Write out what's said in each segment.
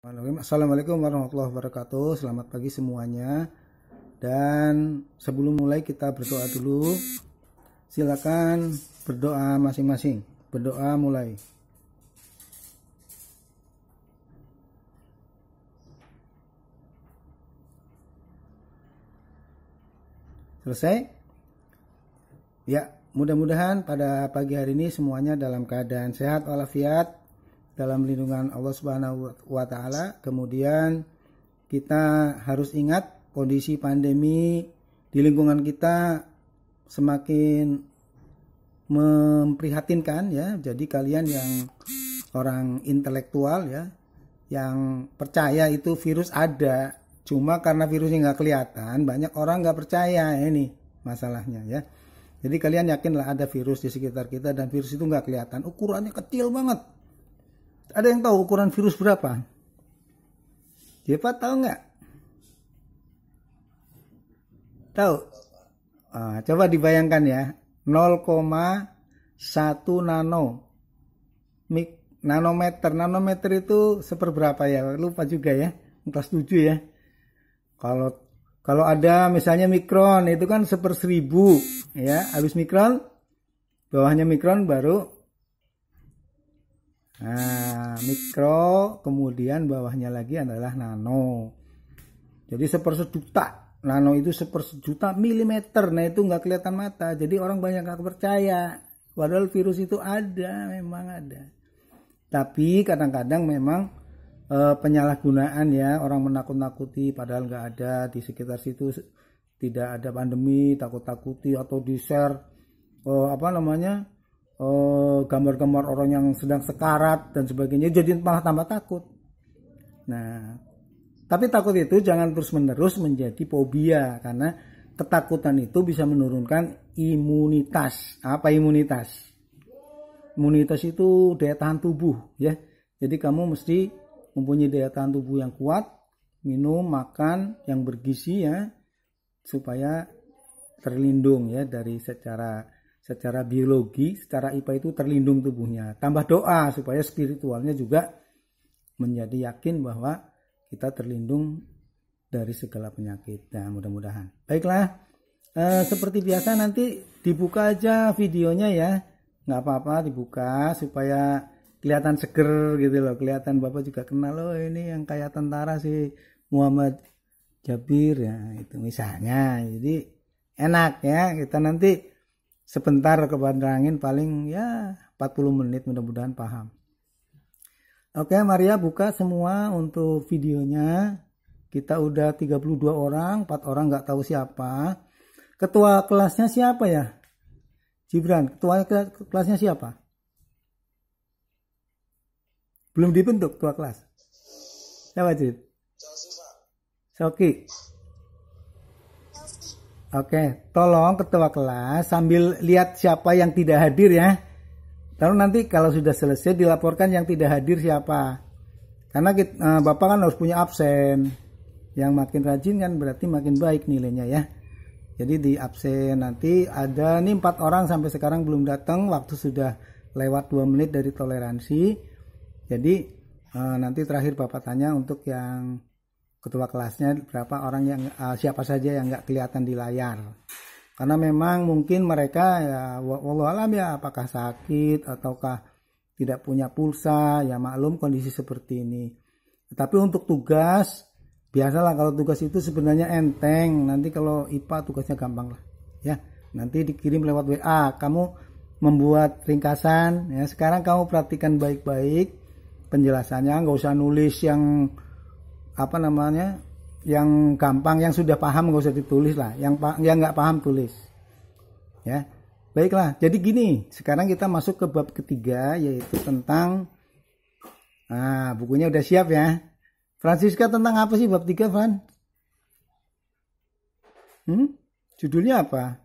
Assalamualaikum warahmatullahi wabarakatuh. Selamat pagi semuanya. Dan sebelum mulai kita berdoa dulu. Silakan berdoa masing-masing. Berdoa mulai. Selesai? Ya, mudah-mudahan pada pagi hari ini semuanya dalam keadaan sehat walafiat, dalam lindungan Allah Subhanahu wa taala. Kemudian kita harus ingat kondisi pandemi di lingkungan kita semakin memprihatinkan ya. Jadi kalian yang orang intelektual ya, yang percaya itu virus ada, cuma karena virusnya nggak kelihatan, banyak orang nggak percaya. Ini masalahnya ya. Jadi kalian yakinlah ada virus di sekitar kita dan virus itu nggak kelihatan, ukurannya kecil banget. Ada yang tahu ukuran virus berapa? Siapa tahu nggak? Tahu? Coba dibayangkan ya. 0,1 nanometer. Nanometer itu seperberapa ya? Lupa juga ya. Kelas 7 ya. Kalau ada misalnya mikron itu kan 1/1000 ya. Habis mikron, bawahnya mikron baru mikro, kemudian bawahnya lagi adalah nano. Jadi 1/1000. Nano itu 1/1000 milimeter. Nah itu nggak kelihatan mata. Jadi orang banyak nggak percaya. Padahal virus itu ada, memang ada. Tapi kadang-kadang memang penyalahgunaan ya, orang menakut-nakuti padahal nggak ada, di sekitar situ tidak ada pandemi, takut-takuti atau di-share gambar-gambar orang yang sedang sekarat dan sebagainya, jadi malah tambah takut. Nah, tapi takut itu jangan terus-menerus menjadi fobia, karena ketakutan itu bisa menurunkan imunitas. Apa imunitas? Imunitas itu daya tahan tubuh ya. Jadi kamu mesti mempunyai daya tahan tubuh yang kuat, minum, makan yang bergizi ya, supaya terlindung ya dari secara biologi, secara IPA itu terlindung tubuhnya. Tambah doa supaya spiritualnya juga menjadi yakin bahwa kita terlindung dari segala penyakit. Nah, mudah-mudahan. Baiklah, seperti biasa nanti dibuka aja videonya ya. Nggak apa-apa dibuka supaya kelihatan seger gitu loh. Kelihatan Bapak juga kenal loh, ini yang kayak tentara si Muhammad Jabir ya, itu misalnya. Jadi enak ya, kita nanti sebentar kepanjangin paling ya 40 menit, mudah-mudahan paham. Oke, Maria buka semua untuk videonya. Kita udah 32 orang, 4 orang nggak tahu siapa. Ketua kelasnya siapa ya? Gibran, ketua kelasnya siapa? Belum dibentuk ketua kelas. Siapa, Jib? Soki. Oke, tolong ketua kelas sambil lihat siapa yang tidak hadir ya. Lalu nanti kalau sudah selesai dilaporkan yang tidak hadir siapa. Karena Bapak kan harus punya absen. Yang makin rajin kan berarti makin baik nilainya ya. Jadi di absen nanti ada nih 4 orang sampai sekarang belum datang. Waktu sudah lewat 2 menit dari toleransi. Jadi nanti terakhir Bapak tanya untuk yang ketua kelasnya berapa orang yang siapa saja yang nggak kelihatan di layar, karena memang mungkin mereka ya wallahu alam ya, apakah sakit ataukah tidak punya pulsa ya, maklum kondisi seperti ini. Tapi untuk tugas biasalah, kalau tugas itu sebenarnya enteng, nanti kalau IPA tugasnya gampang lah ya, nanti dikirim lewat WA, kamu membuat ringkasan ya. Sekarang kamu perhatikan baik-baik penjelasannya, nggak usah nulis yang yang gampang, yang sudah paham nggak usah ditulis lah, yang nggak paham tulis ya. Baiklah, jadi gini, sekarang kita masuk ke bab ketiga, yaitu tentang bukunya udah siap ya. Francisca, tentang apa sih bab 3, Van? Judulnya apa?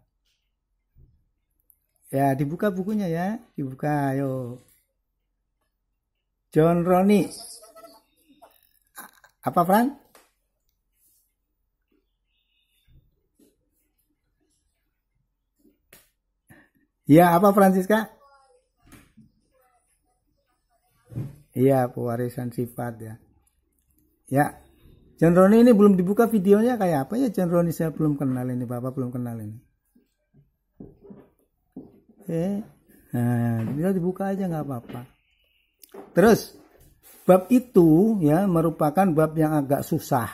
Ya, dibuka bukunya ya, dibuka, ayo. John Ronnie. Apa, Fran? Ya, apa Francisca? Iya, pewarisan sifat ya. Ya, John Roni ini belum dibuka videonya kayak apa ya? John Roni saya belum kenal ini, Bapak belum kenal ini. Nah, bisa dibuka aja nggak apa-apa. Terus bab itu ya merupakan bab yang agak susah.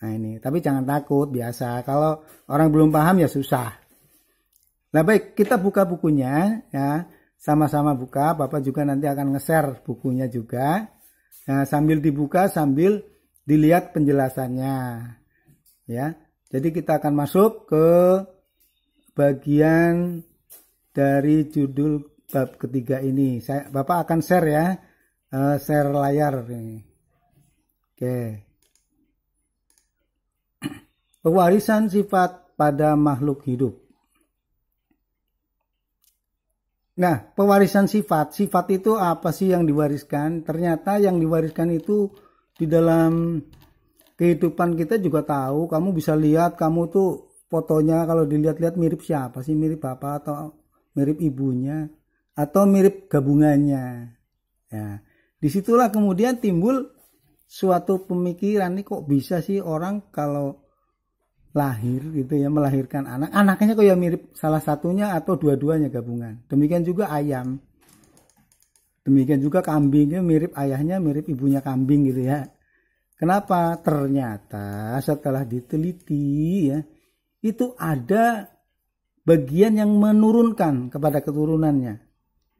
Nah ini, tapi jangan takut, biasa. Kalau orang belum paham ya susah. Nah baik, kita buka bukunya ya, sama-sama buka. Bapak juga nanti akan nge-share bukunya juga. Nah sambil dibuka, sambil dilihat penjelasannya. Ya, jadi kita akan masuk ke bagian dari judul bab ketiga ini. Bapak akan share ya. Share layar nih. Oke. Pewarisan sifat pada makhluk hidup. Nah, pewarisan sifat itu apa sih yang diwariskan? Ternyata yang diwariskan itu di dalam kehidupan kita juga tahu. Kamu bisa lihat, kamu tuh fotonya kalau dilihat-lihat mirip siapa sih? Mirip bapak atau mirip ibunya atau mirip gabungannya. Ya. Disitulah kemudian timbul suatu pemikiran, nih kok bisa sih orang kalau lahir gitu ya, melahirkan anaknya kok ya mirip salah satunya atau dua-duanya gabungan. Demikian juga ayam, demikian juga kambingnya mirip ayahnya, mirip ibunya kambing gitu ya. Kenapa? Ternyata setelah diteliti ya, itu ada bagian yang menurunkan kepada keturunannya.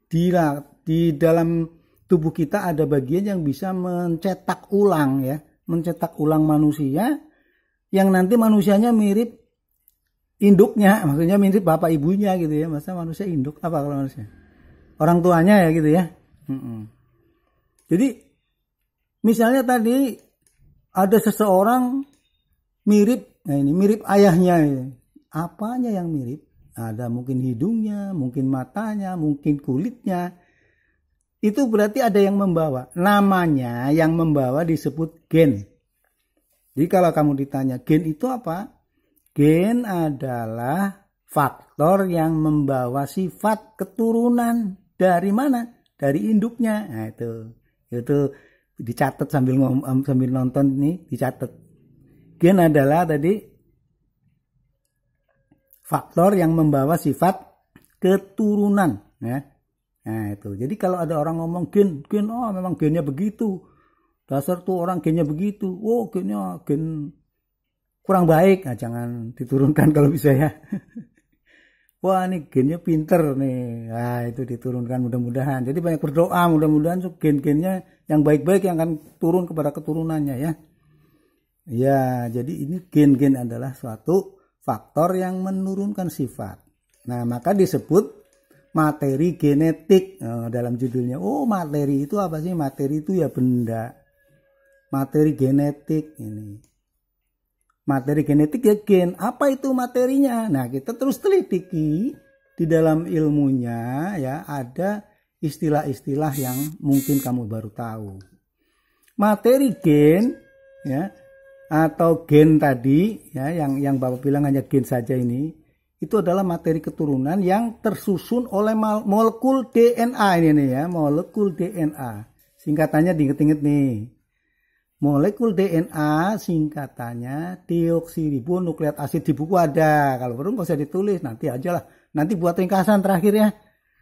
Di dalam tubuh kita ada bagian yang bisa mencetak ulang ya, mencetak ulang manusia yang nanti manusianya mirip induknya, maksudnya mirip bapak ibunya gitu ya. Masa manusia induk apa kalau manusia? Orang tuanya ya gitu ya. Jadi misalnya tadi ada seseorang mirip, nah ini mirip ayahnya ya. Apanya yang mirip? Ada mungkin hidungnya, mungkin matanya, mungkin kulitnya. Itu berarti ada yang membawa. Namanya yang membawa disebut gen. Jadi kalau kamu ditanya gen itu apa? Gen adalah faktor yang membawa sifat keturunan. Dari mana? Dari induknya. Nah itu dicatat sambil nonton nih, dicatat. Gen adalah tadi faktor yang membawa sifat keturunan ya. Nah itu, jadi kalau ada orang ngomong gen, oh memang gennya begitu, dasar tuh orang gennya begitu, oh gennya gen kurang baik, nah jangan diturunkan kalau bisa ya. Wah ini gennya pinter nih, nah itu diturunkan mudah-mudahan. Jadi banyak berdoa mudah-mudahan gen-gennya yang baik-baik yang akan turun kepada keturunannya ya. Ya jadi ini gen-gen adalah suatu faktor yang menurunkan sifat. Nah maka disebut materi genetik dalam judulnya. Oh materi itu apa sih? Materi itu ya benda. Materi genetik ini. Materi genetik ya gen. Apa itu materinya? Nah kita terus teliti di dalam ilmunya ya ada istilah-istilah yang mungkin kamu baru tahu. Materi gen ya atau gen tadi ya yang Bapak bilang hanya gen saja ini. Itu adalah materi keturunan yang tersusun oleh molekul DNA ini nih ya, molekul DNA. Singkatannya diinget-inget nih. Molekul DNA singkatannya deoksiribonukleat asid, di buku ada. Kalau perlu nggak usah ditulis, nanti aja lah. Nanti buat ringkasan terakhir ya.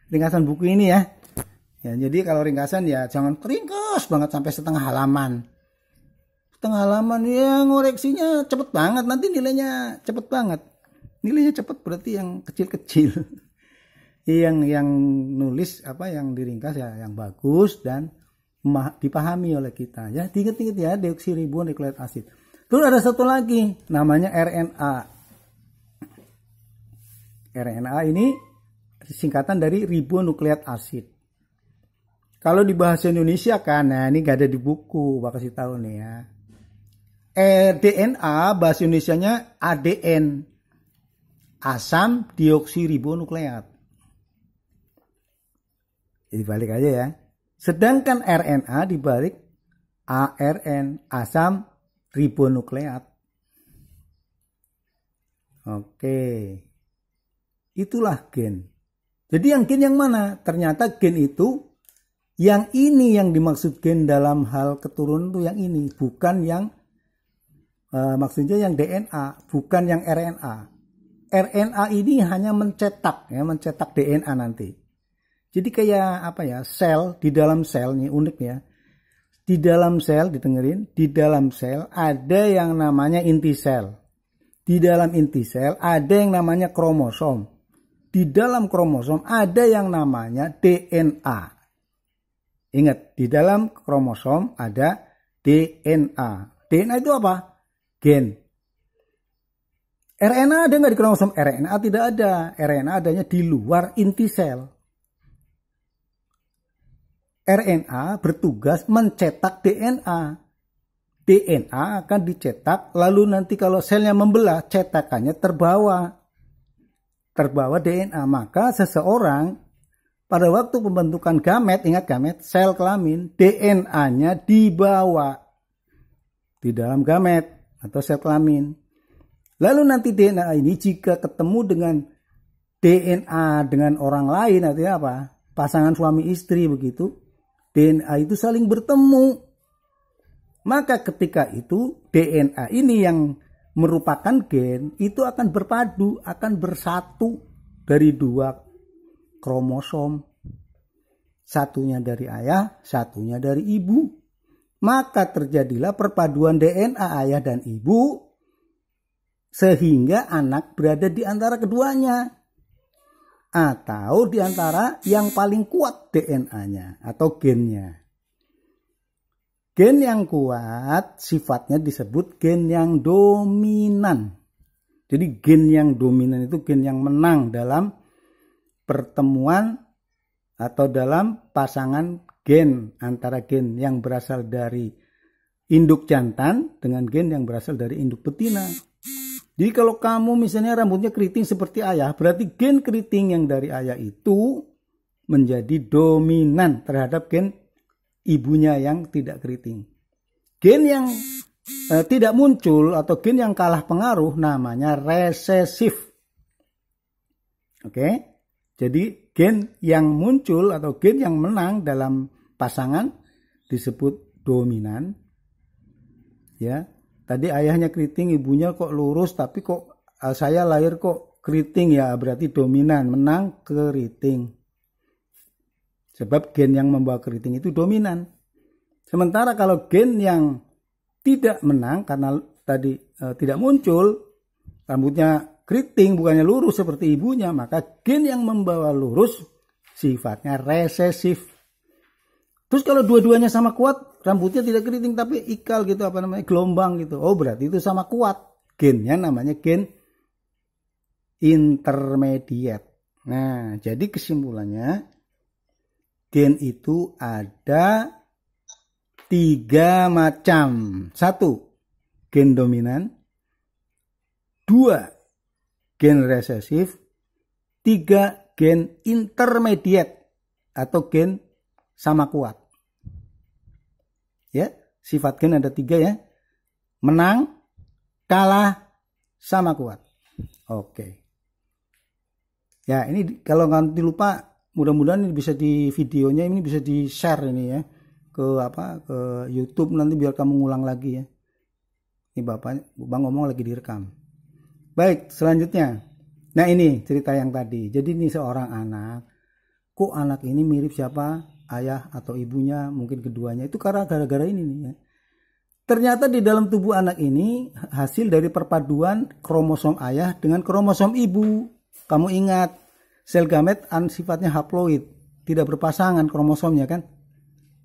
Ringkasan buku ini ya. Ya jadi kalau ringkasan ya jangan ringkas banget sampai setengah halaman. Setengah halaman ya ngoreksinya cepet banget, nanti nilainya cepet banget. Nilainya cepat berarti yang kecil-kecil. yang nulis apa yang diringkas ya yang bagus dan dipahami oleh kita ya. Diingat-ingat ya, deoksiribonukleat asid. Terus ada satu lagi namanya RNA. RNA ini singkatan dari ribonukleat asid. Kalau di bahasa Indonesia kan, nah ini gak ada di buku, Bapak kasih tahu nih ya. DNA bahasa Indonesianya ADN. Asam deoksiribonukleat. Jadi balik aja ya. Sedangkan RNA dibalik ARN, asam ribonukleat. Oke. Itulah gen. Jadi yang gen yang mana? Ternyata gen itu Yang ini yang dimaksud gen dalam hal keturunan itu yang ini, bukan yang maksudnya yang DNA, bukan yang RNA. RNA ini hanya mencetak DNA nanti. Jadi kayak apa ya, sel, di dalam sel nih unik ya. Di dalam sel, didengerin, di dalam sel ada yang namanya inti sel. Di dalam inti sel ada yang namanya kromosom. Di dalam kromosom ada yang namanya DNA. Ingat, di dalam kromosom ada DNA. DNA itu apa? Gen. RNA ada nggak di kromosom? RNA tidak ada. RNA adanya di luar inti sel. RNA bertugas mencetak DNA. DNA akan dicetak, lalu nanti kalau selnya membelah, cetakannya terbawa DNA. Maka seseorang pada waktu pembentukan gamet, ingat gamet, sel kelamin, DNA-nya dibawa di dalam gamet atau sel kelamin. Lalu nanti DNA ini jika ketemu dengan DNA dengan orang lain, artinya apa? Pasangan suami istri begitu, DNA itu saling bertemu. Maka ketika itu DNA ini yang merupakan gen itu akan berpadu, akan bersatu dari dua kromosom. Satunya dari ayah, satunya dari ibu. Maka terjadilah perpaduan DNA ayah dan ibu sehingga anak berada di antara keduanya. Atau di antara yang paling kuat DNA-nya atau gennya. Gen yang kuat sifatnya disebut gen yang dominan. Jadi gen yang dominan itu gen yang menang dalam pertemuan atau dalam pasangan gen antara gen yang berasal dari induk jantan dengan gen yang berasal dari induk betina. Jadi kalau kamu misalnya rambutnya keriting seperti ayah, berarti gen keriting yang dari ayah itu menjadi dominan terhadap gen ibunya yang tidak keriting. Gen yang tidak muncul atau gen yang kalah pengaruh namanya resesif. Oke? Jadi gen yang muncul atau gen yang menang dalam pasangan disebut dominan. Ya. Tadi ayahnya keriting, ibunya kok lurus, tapi kok saya lahir kok keriting, ya berarti dominan, menang keriting. Sebab gen yang membawa keriting itu dominan. Sementara kalau gen yang tidak menang karena tadi tidak muncul, rambutnya keriting bukannya lurus seperti ibunya, maka gen yang membawa lurus sifatnya resesif. Terus kalau dua-duanya sama kuat, rambutnya tidak keriting tapi ikal gitu, gelombang gitu. Oh, berarti itu sama kuat. Gennya namanya gen intermediate. Nah, jadi kesimpulannya gen itu ada 3 macam. 1, gen dominan. 2, gen resesif. 3, gen intermediate atau gen sama kuat. Ya, sifat gen ada 3 ya. Menang, kalah, sama kuat. Oke. Ya, ini kalau nanti lupa, mudah-mudahan ini bisa di videonya ini bisa di-share ini ya ke YouTube nanti biar kamu ngulang lagi ya. Ini Bang ngomong lagi direkam. Baik, selanjutnya. Nah, ini cerita yang tadi. Jadi ini seorang anak. Kok anak ini mirip siapa? Ayah atau ibunya, mungkin keduanya. Itu karena gara-gara ini nih ya. Ternyata di dalam tubuh anak ini hasil dari perpaduan kromosom ayah dengan kromosom ibu. Kamu ingat, sel gamet sifatnya haploid, tidak berpasangan kromosomnya kan?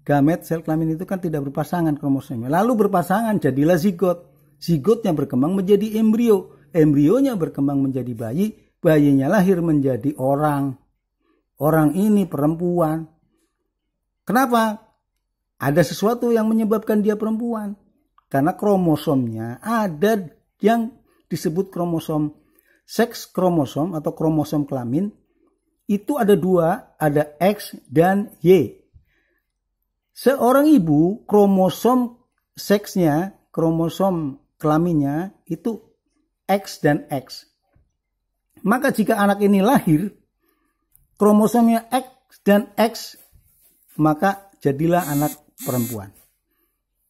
Gamet sel kelamin itu kan tidak berpasangan kromosomnya. Lalu berpasangan jadilah zigot. Zigotnya berkembang menjadi embrio. Embrionya berkembang menjadi bayi. Bayinya lahir menjadi orang. Orang ini perempuan. Kenapa? Ada sesuatu yang menyebabkan dia perempuan. Karena kromosomnya ada yang disebut kromosom seks kromosom atau kromosom kelamin. Itu ada 2, ada X dan Y. Seorang ibu kromosom seksnya, kromosom kelaminnya itu X dan X. Maka jika anak ini lahir, kromosomnya X dan X maka jadilah anak perempuan.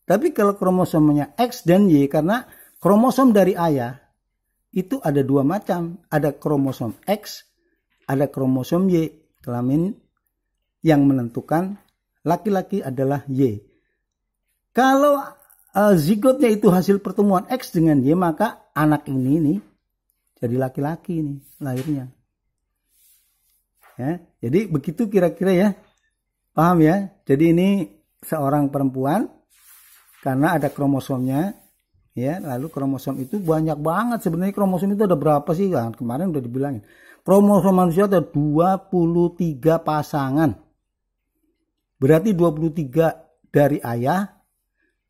Tapi kalau kromosomnya X dan Y, karena kromosom dari ayah itu ada dua macam. Ada kromosom X, ada kromosom Y. Kelamin yang menentukan laki-laki adalah Y. Kalau zigotnya itu hasil pertemuan X dengan Y, maka anak ini nih jadi laki-laki nih lahirnya. Ya, jadi begitu kira-kira ya. Paham ya? Jadi ini seorang perempuan karena ada kromosomnya, ya. Lalu kromosom itu banyak banget. Sebenarnya kromosom itu ada berapa sih? Kan kemarin udah dibilangin. Kromosom manusia ada 23 pasangan. Berarti 23 dari ayah,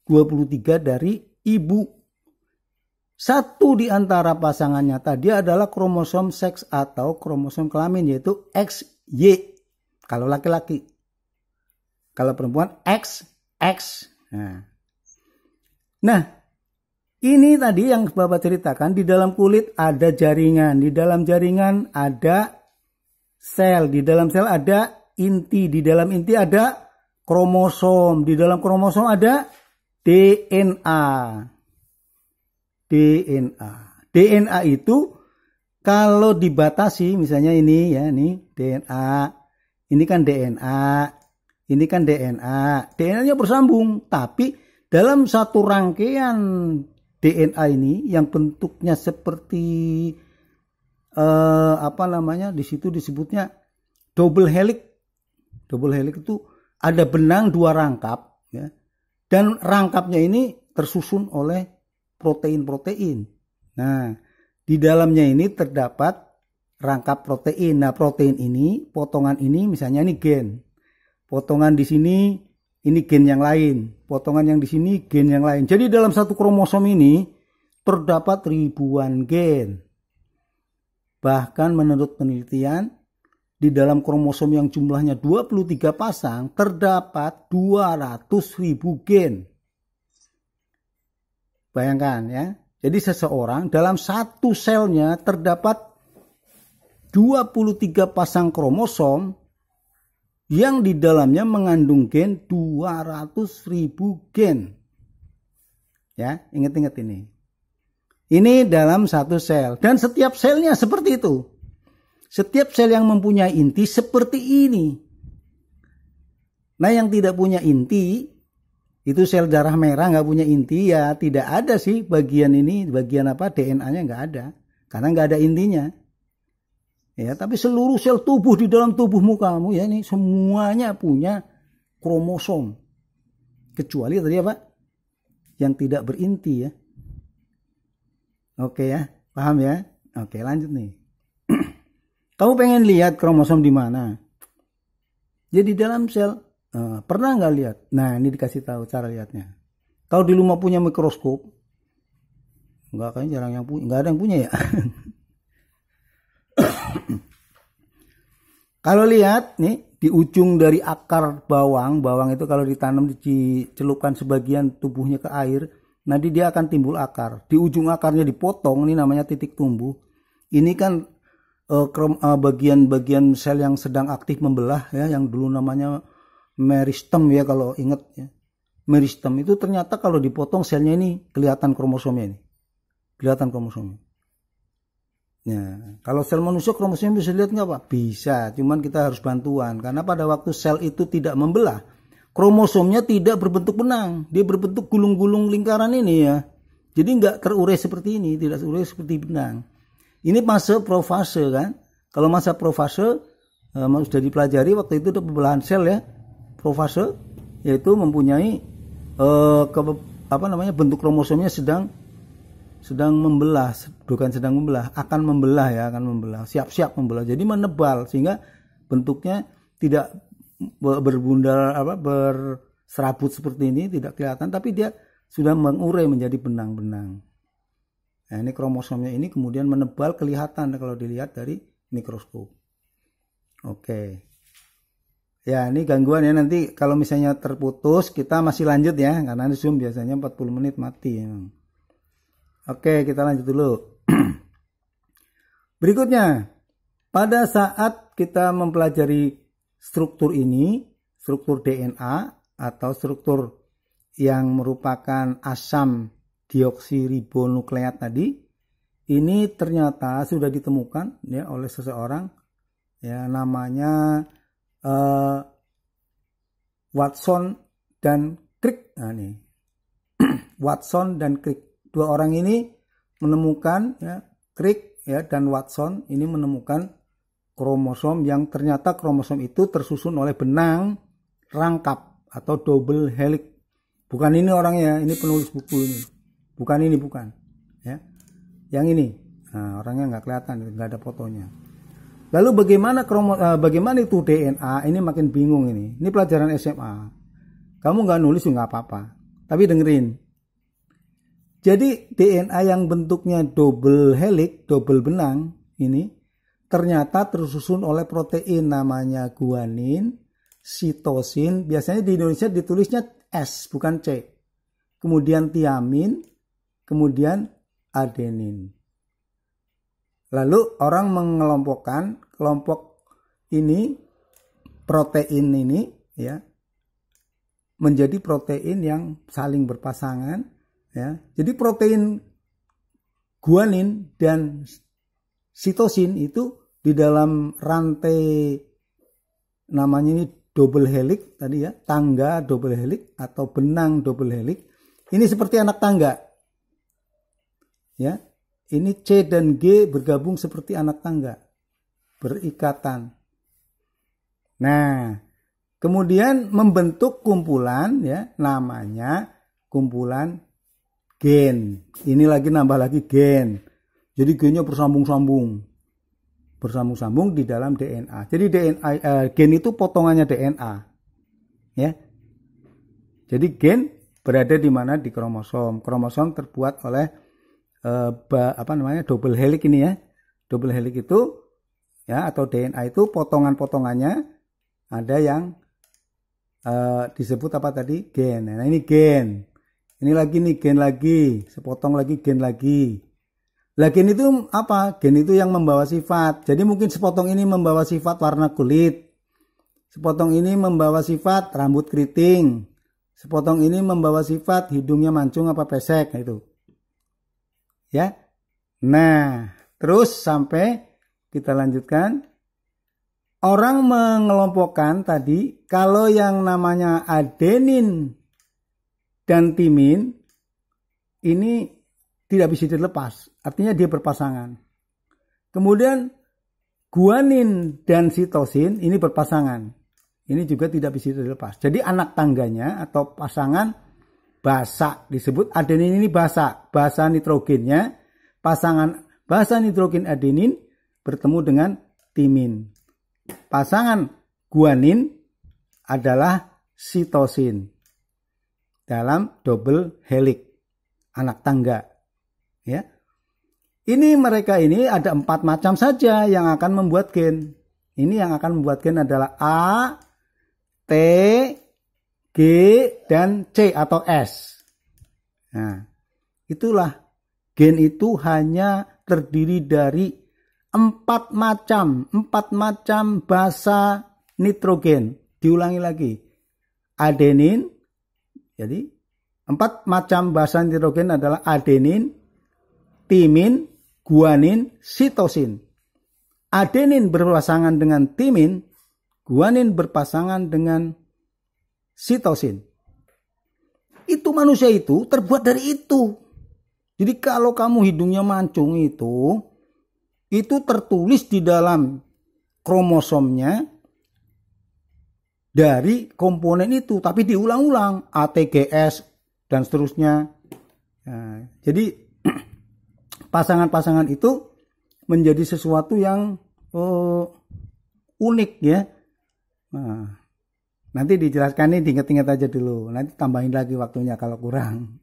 23 dari ibu. Satu di antara pasangannya tadi adalah kromosom seks atau kromosom kelamin, yaitu XY. Kalau laki-laki. Kalau perempuan XX. Nah, ini tadi yang Bapak ceritakan, di dalam kulit ada jaringan. Di dalam jaringan ada sel. Di dalam sel ada inti. Di dalam inti ada kromosom. Di dalam kromosom ada DNA. DNA itu kalau dibatasi, misalnya ini ya, ini DNA, ini kan DNA, ini kan DNA, DNA-nya bersambung, tapi dalam satu rangkaian DNA ini yang bentuknya seperti di situ disebutnya double helix. Double helix itu ada benang dua rangkap, ya, dan rangkapnya ini tersusun oleh protein-protein. Nah, di dalamnya ini terdapat rangkap protein. Nah, protein ini, potongan ini misalnya ini gen. Potongan di sini ini gen yang lain. Potongan yang di sini gen yang lain. Jadi dalam satu kromosom ini terdapat ribuan gen. Bahkan menurut penelitian, di dalam kromosom yang jumlahnya 23 pasang terdapat 200.000 gen. Bayangkan ya. Jadi seseorang dalam satu selnya terdapat 23 pasang kromosom yang di dalamnya mengandung gen 200.000 gen. Ya, ingat-ingat ini. Ini dalam satu sel. Dan setiap selnya seperti itu. Setiap sel yang mempunyai inti seperti ini. Nah, yang tidak punya inti, itu sel darah merah nggak punya inti, ya tidak ada sih bagian ini, bagian apa, DNA-nya nggak ada. Karena nggak ada intinya. Ya, tapi seluruh sel tubuh di dalam tubuhmu kamu ya ini semuanya punya kromosom. Kecuali tadi apa? Yang tidak berinti ya. Oke ya, paham ya? Oke, lanjut nih. Kamu pengen lihat kromosom di mana? Jadi dalam sel. Pernah nggak lihat? Nah, ini dikasih tahu cara lihatnya. Kalau di rumah punya mikroskop, nggak, kayaknya jarang yang punya, nggak ada yang punya ya. Kalau lihat nih di ujung dari akar bawang itu kalau ditanam dicelupkan sebagian tubuhnya ke air, nanti dia akan timbul akar. Di ujung akarnya dipotong, ini namanya titik tumbuh. Ini kan bagian-bagian sel yang sedang aktif membelah ya, yang dulu namanya meristem ya kalau ingat ya. Meristem itu ternyata kalau dipotong selnya ini kelihatan kromosomnya ini. Kelihatan kromosomnya. Nah, kalau sel manusia kromosomnya bisa lihat nggak Pak? Bisa, cuman kita harus bantuan. Karena pada waktu sel itu tidak membelah, kromosomnya tidak berbentuk benang. Dia berbentuk gulung-gulung lingkaran ini ya. Jadi nggak terurai seperti ini, tidak terurai seperti benang. Ini fase profase kan. Kalau masa profase sudah dipelajari waktu itu pembelahan sel ya. Profase yaitu mempunyai bentuk kromosomnya sedang membelah, bukan sedang membelah, akan membelah, siap-siap membelah. Jadi menebal sehingga bentuknya tidak berbundal berserabut seperti ini, tidak kelihatan, tapi dia sudah mengurai menjadi benang-benang. Nah, ini kromosomnya ini kemudian menebal, kelihatan kalau dilihat dari mikroskop. Oke. Ya, ini gangguan ya, nanti kalau misalnya terputus kita masih lanjut ya, karena di Zoom biasanya 40 menit mati ya. Oke, kita lanjut dulu. Berikutnya, pada saat kita mempelajari struktur ini, struktur DNA atau struktur yang merupakan asam deoksiribonukleat tadi, ini ternyata sudah ditemukan ya oleh seseorang ya, namanya Watson dan Crick. Nah, nih Watson dan Crick, dua orang ini menemukan ya, Crick ya dan Watson ini menemukan kromosom yang ternyata kromosom itu tersusun oleh benang rangkap atau double helix. Bukan ini orangnya, ini penulis buku ini. Bukan ini, bukan. Ya. Yang ini. Nah, orangnya nggak kelihatan, nggak ada fotonya. Lalu bagaimana itu DNA? Ini makin bingung ini. Ini pelajaran SMA. Kamu nggak nulis juga nggak apa-apa. Tapi dengerin. Jadi DNA yang bentuknya double helix, double benang ini ternyata tersusun oleh protein namanya guanin, sitosin. Biasanya di Indonesia ditulisnya S bukan C. Kemudian tiamin, kemudian adenin. Lalu orang mengelompokkan kelompok ini, protein ini ya, menjadi protein yang saling berpasangan ya. Jadi protein guanin dan sitosin itu di dalam rantai namanya ini double helix tadi ya, tangga double helix atau benang double helix. Ini seperti anak tangga. Ya. Ini C dan G bergabung seperti anak tangga. Berikatan. Nah, kemudian membentuk kumpulan ya, namanya kumpulan gen. Ini lagi nambah lagi gen. Jadi gennya bersambung-sambung di dalam DNA. Jadi gen itu potongannya DNA. Ya. Jadi gen berada di mana? Di kromosom. Kromosom terbuat oleh double helix ini ya. Double helix itu ya, atau DNA itu potongan-potongannya ada yang disebut apa tadi? Gen. Nah, ini gen. Ini lagi nih gen lagi, sepotong lagi gen lagi. Lah gen itu apa? Gen itu yang membawa sifat. Jadi mungkin sepotong ini membawa sifat warna kulit. Sepotong ini membawa sifat rambut keriting. Sepotong ini membawa sifat hidungnya mancung apa pesek. Nah, itu. Ya. Nah, terus sampai kita lanjutkan. Orang mengelompokkan tadi kalau yang namanya adenin dan timin ini tidak bisa dilepas, artinya dia berpasangan. Kemudian guanin dan sitosin ini berpasangan, ini juga tidak bisa dilepas. Jadi anak tangganya atau pasangan basa disebut adenin ini basa nitrogennya, pasangan basa nitrogen adenin bertemu dengan timin. Pasangan guanin adalah sitosin dalam double helix anak tangga. Ya. Ini mereka ini ada 4 macam saja yang akan membuat gen. Ini yang akan membuat gen adalah A, T, G, dan C atau S. Nah, itulah gen itu hanya terdiri dari 4 macam basa nitrogen. Diulangi lagi. Adenin. Jadi 4 macam basa nitrogen adalah adenin, timin, guanin, sitosin. Adenin berpasangan dengan timin, guanin berpasangan dengan sitosin. Itu manusia itu terbuat dari itu. Jadi kalau kamu hidungnya mancung itu tertulis di dalam kromosomnya dari komponen itu, tapi diulang-ulang ATGS dan seterusnya. Nah, jadi pasangan-pasangan itu menjadi sesuatu yang unik ya. Nah, nanti dijelaskan, ini diingat-ingat aja dulu. Nanti tambahin lagi waktunya kalau kurang.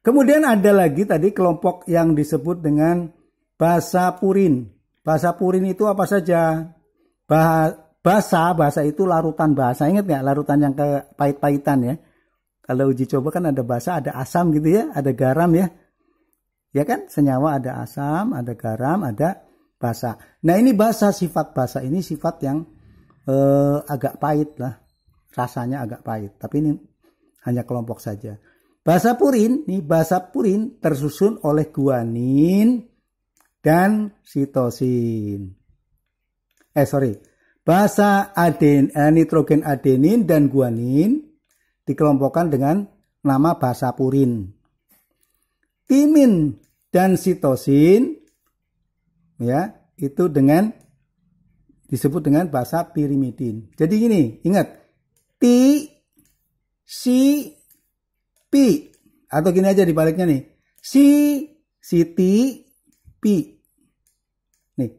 Kemudian ada lagi tadi kelompok yang disebut dengan basa purin. Basa purin itu apa saja? Basa itu larutan basa. Ingat nggak larutan yang kepahit-pahitan ya? Kalau uji coba kan ada basa, ada asam gitu ya, ada garam ya. Ya kan, senyawa ada asam, ada garam, ada basa. Nah ini basa, sifat basa ini sifat yang agak pahit lah. rasanya agak pahit. Tapi ini hanya kelompok saja. Basa purin, nih basa purin tersusun oleh guanin dan sitosin. Basa nitrogen adenin dan guanin dikelompokkan dengan nama basa purin. Timin dan sitosin ya, itu disebut dengan basa pirimidin. Jadi gini, ingat, ti, si, pi, atau gini aja dibaliknya nih, si, ti, pi. Nih,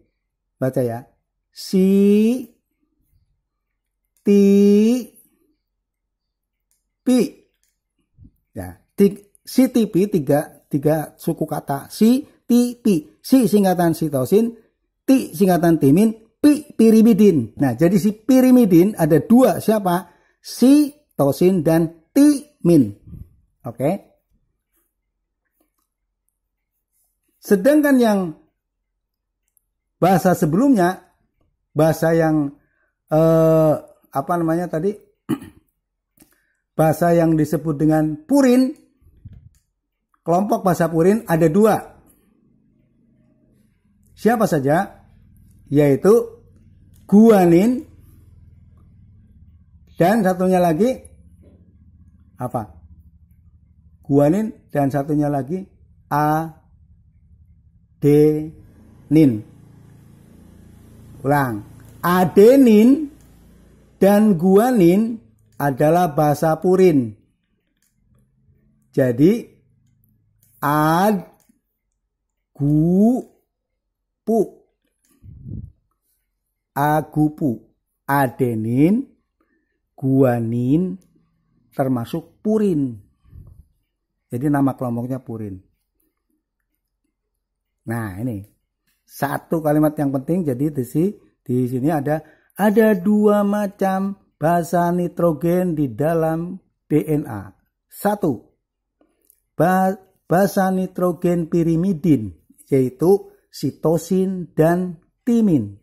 baca ya, si, ti, pi. Ya, si, ti, pi, tiga suku kata, si, ti, pi. Si singkatan sitosin, ti singkatan timin, pi pirimidin. Nah, jadi si pirimidin ada dua, siapa? Sitosin dan timin. Oke. Sedangkan yang bahasa sebelumnya, bahasa yang bahasa yang disebut dengan purin, kelompok bahasa purin ada dua. Siapa saja? Yaitu guanin dan satunya lagi apa? Guanin dan satunya lagi adenin. Ulang. Adenin dan guanin adalah basa purin. Jadi agupu, adenin, guanin termasuk purin. Jadi nama kelompoknya purin. Nah, ini satu kalimat yang penting. Jadi di sini ada dua macam basa nitrogen di dalam DNA. Satu, basa nitrogen pirimidin, yaitu sitosin dan timin.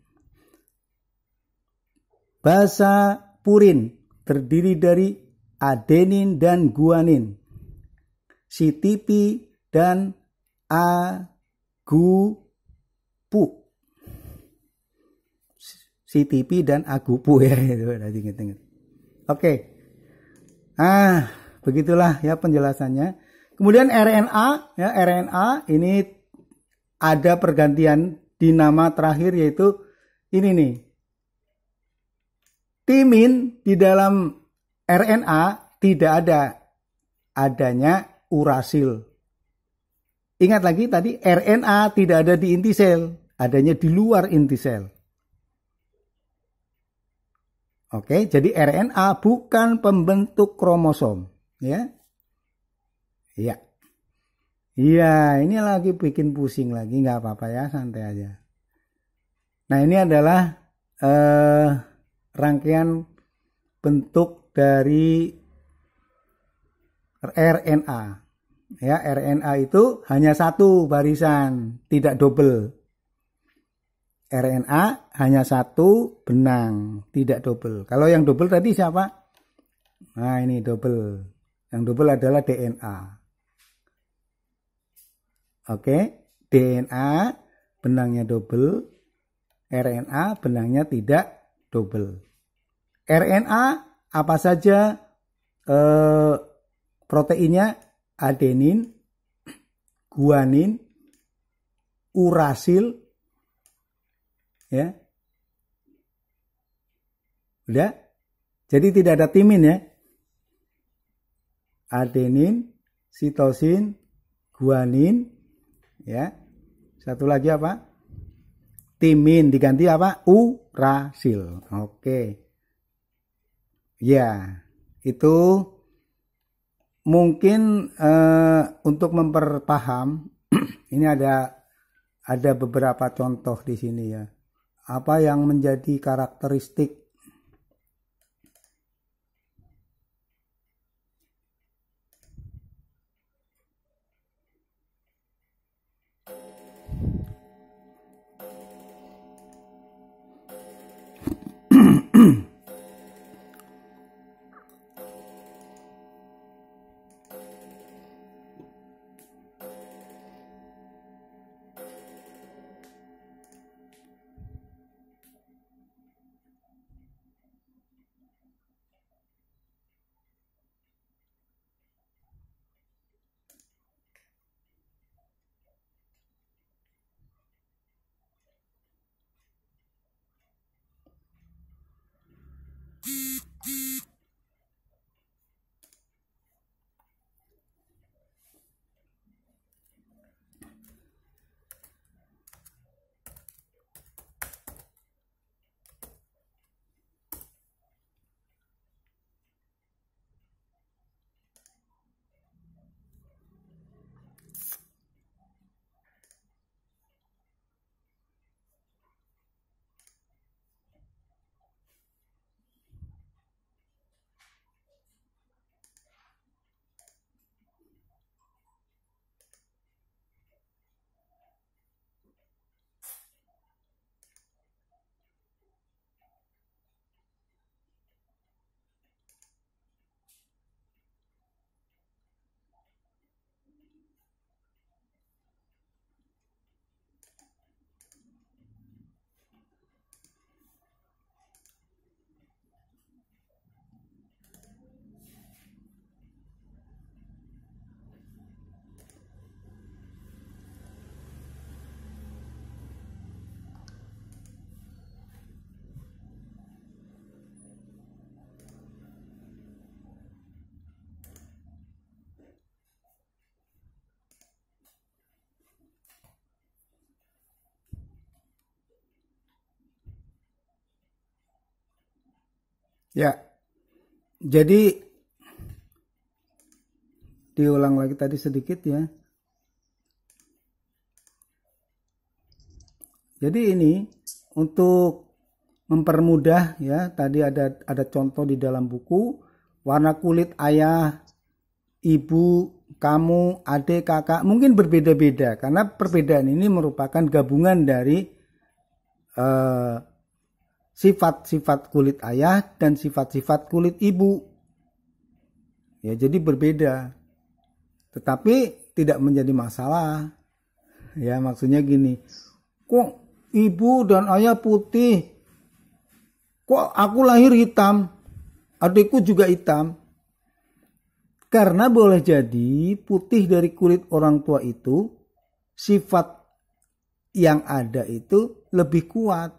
Basa purin terdiri dari adenin dan guanin, si-tipi dan agupu. Si-tipi dan agupu ya, itu ingat-ingat. Oke. Begitulah ya penjelasannya. Kemudian RNA, ya RNA ini ada pergantian di nama terakhir, yaitu ini nih. Timin di dalam RNA tidak adanya urasil. Ingat lagi tadi RNA tidak ada di inti sel, adanya di luar inti sel. Oke, jadi RNA bukan pembentuk kromosom, ya. Iya. Iya, ini lagi bikin pusing lagi, nggak apa-apa ya, santai aja. Nah, ini adalah rangkaian bentuk dari RNA. Ya, RNA itu hanya satu barisan, tidak double. RNA hanya satu benang, tidak double. Kalau yang double tadi siapa? Nah, ini double. Yang double adalah DNA. Oke, DNA benangnya double, RNA benangnya tidak double. RNA apa saja proteinnya? Adenin, guanin, urasil, ya. Udah? Jadi tidak ada timin ya. Adenin, sitosin, guanin, ya. Satu lagi apa? Timin, diganti apa? Urasil. Oke. Ya, itu mungkin untuk memperpaham ini ada beberapa contoh di sini ya. Apa yang menjadi karakteristik Ya, jadi diulang lagi tadi sedikit ya. Jadi ini untuk mempermudah ya, tadi ada contoh di dalam buku, warna kulit ayah, ibu, kamu, adik, kakak mungkin berbeda-beda karena perbedaan ini merupakan gabungan dari sifat-sifat kulit ayah dan sifat-sifat kulit ibu. Ya, jadi berbeda. Tetapi tidak menjadi masalah. Ya, maksudnya gini, kok ibu dan ayah putih, kok aku lahir hitam, adikku juga hitam. Karena boleh jadi putih dari kulit orang tua itu, sifat yang ada itu lebih kuat.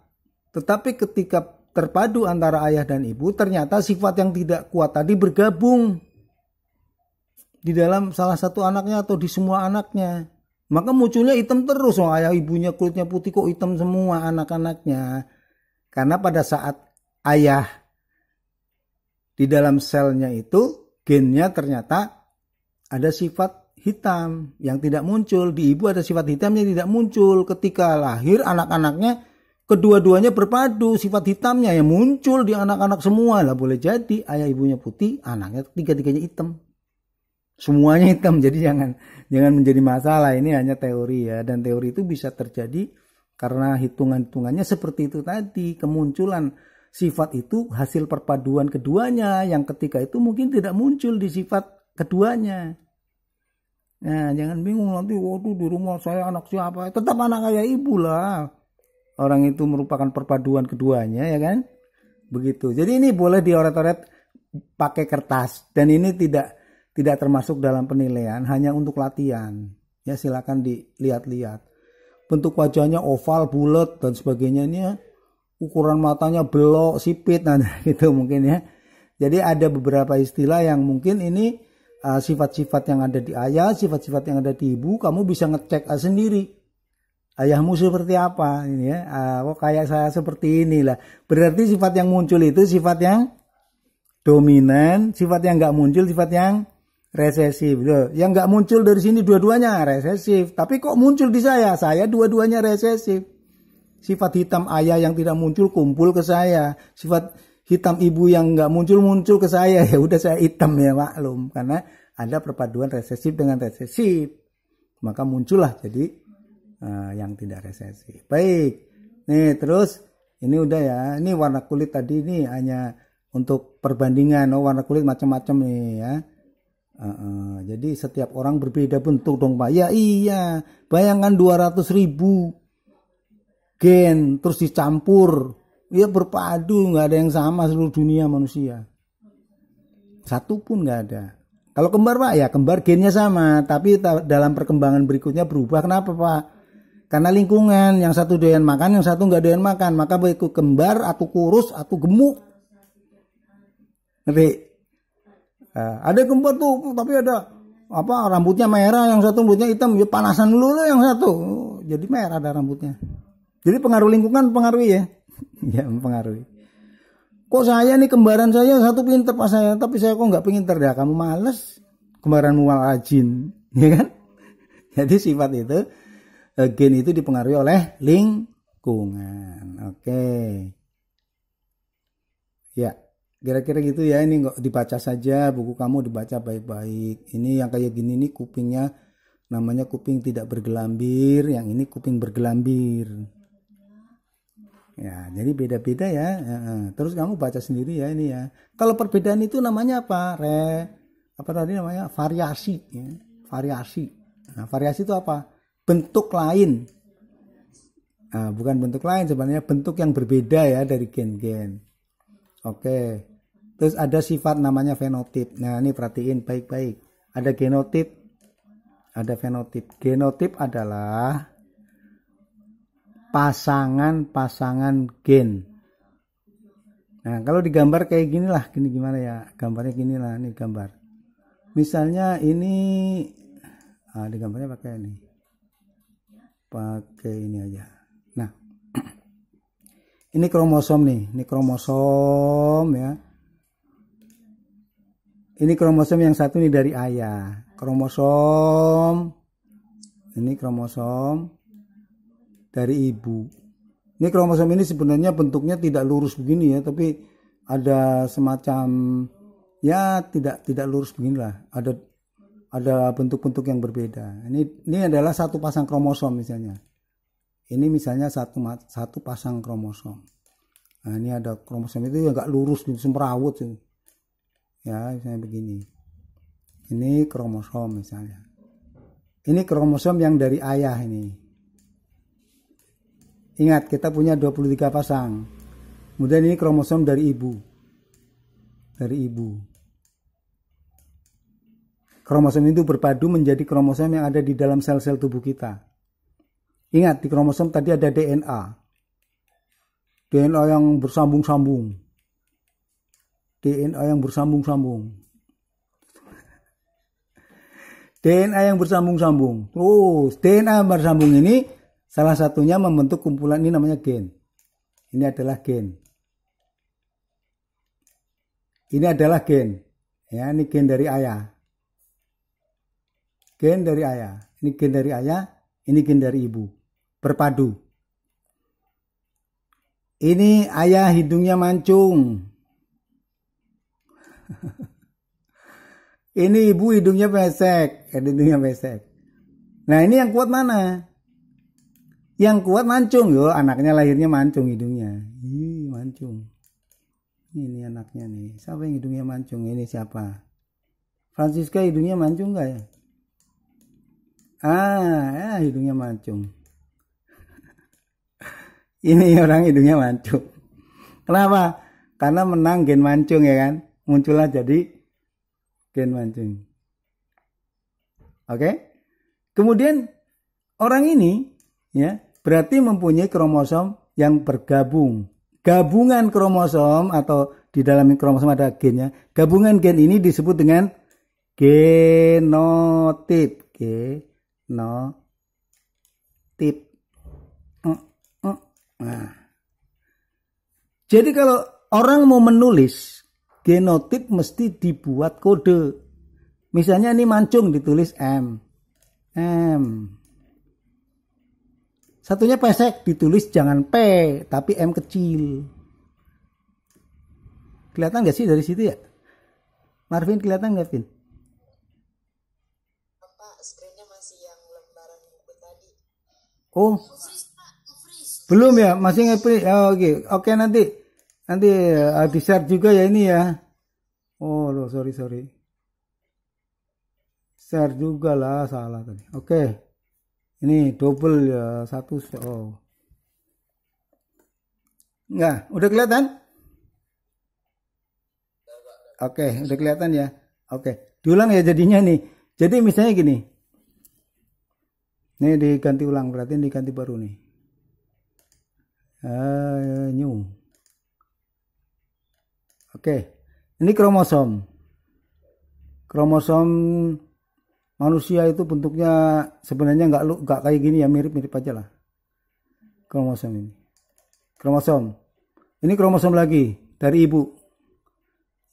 Tetapi ketika terpadu antara ayah dan ibu, ternyata sifat yang tidak kuat tadi bergabung di dalam salah satu anaknya atau di semua anaknya. Maka munculnya hitam terus. Oh, ayah ibunya kulitnya putih kok hitam semua anak-anaknya. Karena pada saat ayah di dalam selnya itu, gennya ternyata ada sifat hitam yang tidak muncul. Di ibu ada sifat hitam yang tidak muncul. Ketika lahir anak-anaknya kedua-duanya berpadu, sifat hitamnya yang muncul di anak-anak semua. Lah boleh jadi ayah ibunya putih, anaknya tiga-tiganya hitam. Semuanya hitam, jadi jangan menjadi masalah. Ini hanya teori ya, dan teori itu bisa terjadi karena hitungan-hitungannya seperti itu tadi. Kemunculan sifat itu hasil perpaduan keduanya yang ketika itu mungkin tidak muncul di sifat keduanya. Nah, jangan bingung nanti, waduh di rumah saya anak siapa? Tetap anak ayah ibu lah. Orang itu merupakan perpaduan keduanya, ya kan? Begitu. Jadi ini boleh dioret-oret pakai kertas, dan ini tidak termasuk dalam penilaian, hanya untuk latihan. Ya, silakan dilihat-lihat. Bentuk wajahnya oval, bulat dan sebagainya, ini ya. Ukuran matanya belok, sipit, nah gitu mungkin ya. Jadi ada beberapa istilah yang mungkin ini sifat-sifat yang ada di ayah, sifat-sifat yang ada di ibu, kamu bisa ngecek sendiri. Ayahmu seperti apa ini ya? Kok kayak saya seperti inilah. Berarti sifat yang muncul itu sifat yang dominan, sifat yang nggak muncul sifat yang resesif. Yang nggak muncul dari sini dua-duanya resesif. Tapi kok muncul di saya? Saya dua-duanya resesif. Sifat hitam ayah yang tidak muncul kumpul ke saya. Sifat hitam ibu yang nggak muncul ke saya. Ya udah saya hitam ya, maklum. Karena ada perpaduan resesif dengan resesif. Maka muncullah jadi yang tidak resesif. Baik. Nih terus ini udah ya. Ini warna kulit tadi ini hanya untuk perbandingan. Oh, warna kulit macam-macam nih ya. Jadi setiap orang berbeda bentuk dong Pak. Ya iya. Bayangkan 200.000 gen terus dicampur. Ya berpadu, nggak ada yang sama seluruh dunia manusia. Satu pun nggak ada. Kalau kembar Pak, ya kembar gennya sama, tapi dalam perkembangan berikutnya berubah. Kenapa Pak? Karena lingkungan, yang satu doyan makan, yang satu nggak doyan makan. Maka baik kembar, atau kurus, atau gemuk. Ngerti? Ada kembar tuh, tapi ada rambutnya merah, yang satu rambutnya hitam. Ya panasan dulu yang satu, jadi merah ada rambutnya. Jadi pengaruh lingkungan pengaruhi ya. Ya mempengaruhi. Kok saya nih kembaran saya satu pinter pas saya, tapi saya kok nggak pinter ya. Kamu males, kembaranmu malah rajin, ya kan? Jadi sifat itu, gen itu dipengaruhi oleh lingkungan. Oke. Ya, kira-kira gitu ya. Ini nggak dibaca saja, buku kamu dibaca baik-baik. Ini yang kayak gini nih kupingnya namanya kuping tidak bergelambir, yang ini kuping bergelambir. Ya, jadi beda-beda ya. Terus kamu baca sendiri ya ini ya. Kalau perbedaan itu namanya apa? Apa tadi namanya? Variasi. Ya. Variasi. Nah, variasi itu apa? Bentuk lain. Nah, bukan bentuk lain, sebenarnya bentuk yang berbeda ya dari gen-gen. Oke. Terus ada sifat namanya fenotip. Nah, ini perhatiin baik-baik. Ada genotip, ada fenotip. Genotip adalah pasangan-pasangan gen. Nah, kalau digambar kayak gini lah, gini gimana ya? Gambarnya gini lah, ini gambar. Misalnya ini, digambarnya pakai ini. Pakai ini aja. Nah, ini kromosom nih, ini kromosom ya. Ini kromosom yang satu ini dari ayah. Kromosom. Ini kromosom dari ibu. Ini kromosom ini sebenarnya bentuknya tidak lurus begini ya, tapi ada semacam ya tidak lurus beginilah. Ada bentuk-bentuk yang berbeda. Ini adalah satu pasang kromosom misalnya. Ini misalnya satu pasang kromosom. Nah, ini ada kromosom itu yang nggak lurus, semrawut ini. Ya, misalnya begini. Ini kromosom misalnya. Ini kromosom yang dari ayah ini. Ingat, kita punya 23 pasang. Kemudian ini kromosom dari ibu. Dari ibu. Kromosom itu berpadu menjadi kromosom yang ada di dalam sel-sel tubuh kita. Ingat, di kromosom tadi ada DNA. DNA yang bersambung-sambung. DNA yang bersambung-sambung. DNA yang bersambung-sambung. Terus DNA bersambung ini salah satunya membentuk kumpulan ini namanya gen. Ini adalah gen. Ini adalah gen. Ya, ini gen dari ayah. Gen dari ayah. Ini gen dari ayah, ini gen dari ibu. Berpadu. Ini ayah hidungnya mancung. Ini ibu hidungnya pesek. Hidungnya pesek. Nah, ini yang kuat mana? Yang kuat mancung. Yo, anaknya lahirnya mancung hidungnya. Mancung. Ini anaknya nih. Siapa yang hidungnya mancung? Ini siapa? Francisca hidungnya mancung nggak ya? Hidungnya mancung. Ini orang hidungnya mancung. Kenapa? Karena menang gen mancung ya kan. Muncullah jadi gen mancung. Oke. Kemudian orang ini ya berarti mempunyai kromosom yang bergabung. Gabungan kromosom atau di dalam kromosom ada gennya. Gabungan gen ini disebut dengan genotip. Genotip. Nah, jadi kalau orang mau menulis genotip mesti dibuat kode. Misalnya ini mancung ditulis M. Satunya pesek ditulis jangan P tapi M kecil. Kelihatan nggak sih dari situ ya? Marvin kelihatan nggak, Vin? Pak, screen-nya masih yang lembaran buku tadi. Oh. Belum ya, masih nge-print. Oke, nanti di-share juga ya ini ya. Oh, sorry. Share juga lah, salah tadi. Oke. Ini double ya, satu. Oh. Enggak, udah kelihatan? Oke, udah kelihatan ya. Oke, diulang ya jadinya nih. Jadi misalnya gini. Ini diganti ulang, berarti ini diganti baru nih. New. Oke, ini kromosom. Kromosom manusia itu bentuknya sebenarnya nggak kayak gini ya, mirip-mirip aja lah. Kromosom ini. Kromosom. Ini kromosom lagi dari ibu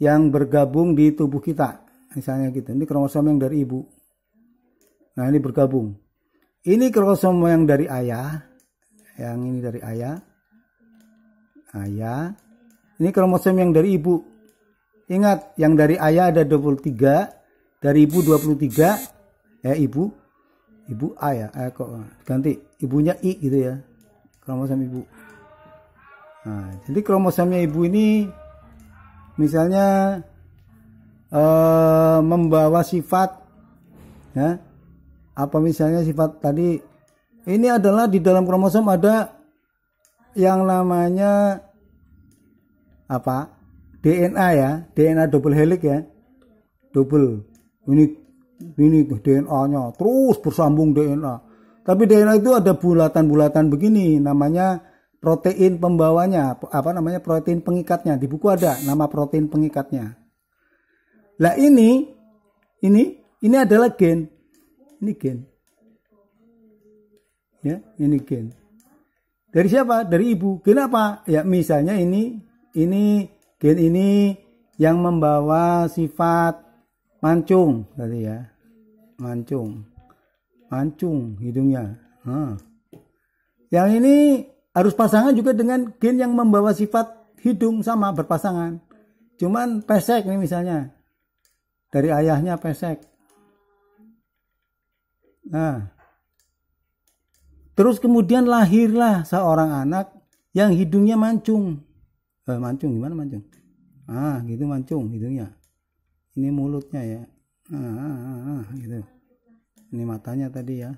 yang bergabung di tubuh kita, misalnya gitu. Ini kromosom yang dari ibu. Nah, ini bergabung. Ini kromosom yang dari ayah. Yang ini dari ayah. Ini kromosom yang dari ibu. Ingat, yang dari ayah ada 23, dari ibu 23. Ibu A ya. Kok ganti ibunya I gitu ya. Kromosom ibu. Nah, jadi kromosomnya ibu ini misalnya membawa sifat ya. Apa misalnya sifat tadi ini adalah di dalam kromosom ada yang namanya apa? DNA ya, DNA double helix ya. Double. Ini DNA-nya terus bersambung DNA. Tapi DNA itu ada bulatan-bulatan begini, namanya protein pembawanya, apa namanya protein pengikatnya. Di buku ada nama protein pengikatnya. Lah ini adalah gen. Ini gen. Ya, ini gen. Dari siapa? Dari ibu. Gen apa? Ya, misalnya ini gen ini yang membawa sifat mancung tadi ya, mancung hidungnya. Yang ini harus pasangan juga dengan gen yang membawa sifat hidung, sama berpasangan. Cuman pesek nih misalnya, dari ayahnya pesek. Nah, terus kemudian lahirlah seorang anak yang hidungnya mancung. Mancung gimana mancung? Gitu mancung hidungnya. Ini mulutnya ya. Gitu. Ini matanya tadi ya.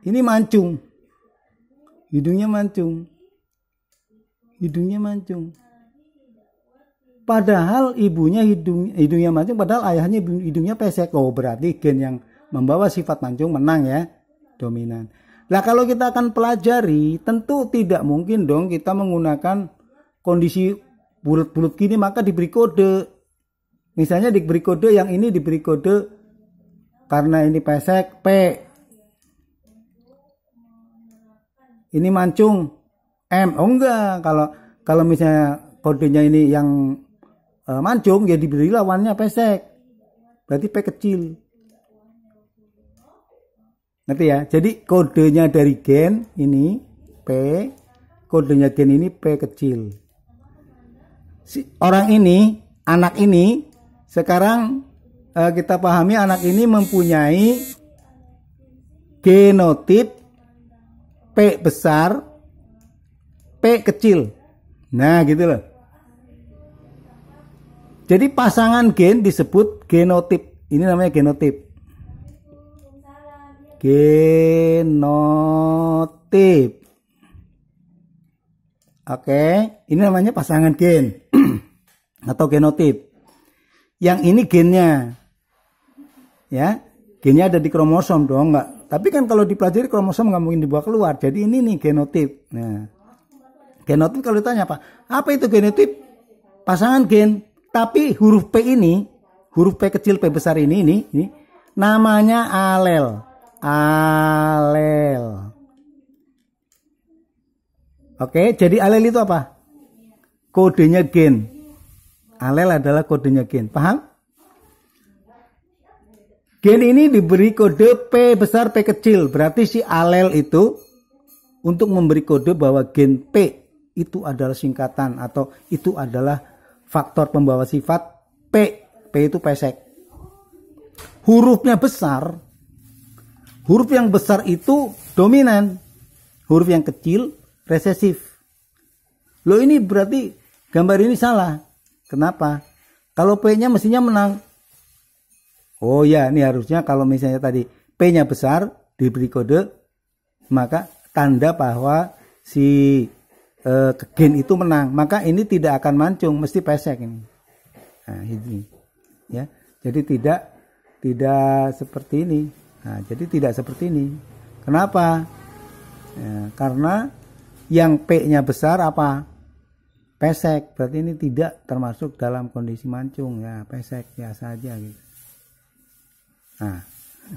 Ini mancung. Hidungnya mancung. Padahal ibunya hidungnya mancung, padahal ayahnya hidungnya pesek. Oh, berarti gen yang membawa sifat mancung menang ya, dominan. Nah, kalau kita akan pelajari, tentu tidak mungkin dong kita menggunakan kondisi bulat-bulat gini, maka diberi kode. Misalnya diberi kode, yang ini diberi kode karena ini pesek P. Ini mancung M. Oh enggak, kalau misalnya kodenya ini yang mancung, ya diberi lawannya pesek. Berarti P kecil. Ngerti ya? Jadi kodenya dari gen ini P, kodenya gen ini P kecil. Orang ini, anak ini, sekarang kita pahami anak ini mempunyai genotip P besar, P kecil. Nah, gitu loh. Jadi pasangan gen disebut genotip. Ini namanya genotip. Oke, ini namanya pasangan gen atau genotip. Yang ini gennya. Ya, gennya ada di kromosom dong, enggak. Tapi kan kalau dipelajari kromosom nggak mungkin dibawa keluar. Jadi ini nih genotip. Nah, genotip kalau ditanya apa itu genotip? Pasangan gen. Tapi huruf P ini, huruf P kecil P besar ini namanya alel. Oke, jadi alel itu apa? Kodenya gen. Alel adalah kodenya gen. Paham? Gen ini diberi kode P besar P kecil. Berarti si alel itu untuk memberi kode bahwa gen P itu adalah singkatan atau itu adalah faktor pembawa sifat P. P itu pesek. Hurufnya besar. Huruf yang besar itu dominan. Huruf yang kecil resesif. Loh, ini berarti gambar ini salah. Kenapa? Kalau P-nya mestinya menang. Oh ya, ini harusnya kalau misalnya tadi P-nya besar diberi kode, maka tanda bahwa si gen itu menang. Maka ini tidak akan mancung, mesti pesek ini. Nah, ini ya. Jadi tidak seperti ini. Nah, jadi tidak seperti ini. Kenapa? Ya, karena yang P-nya besar apa? Pesek. Berarti ini tidak termasuk dalam kondisi mancung ya, pesek biasa aja gitu. Nah,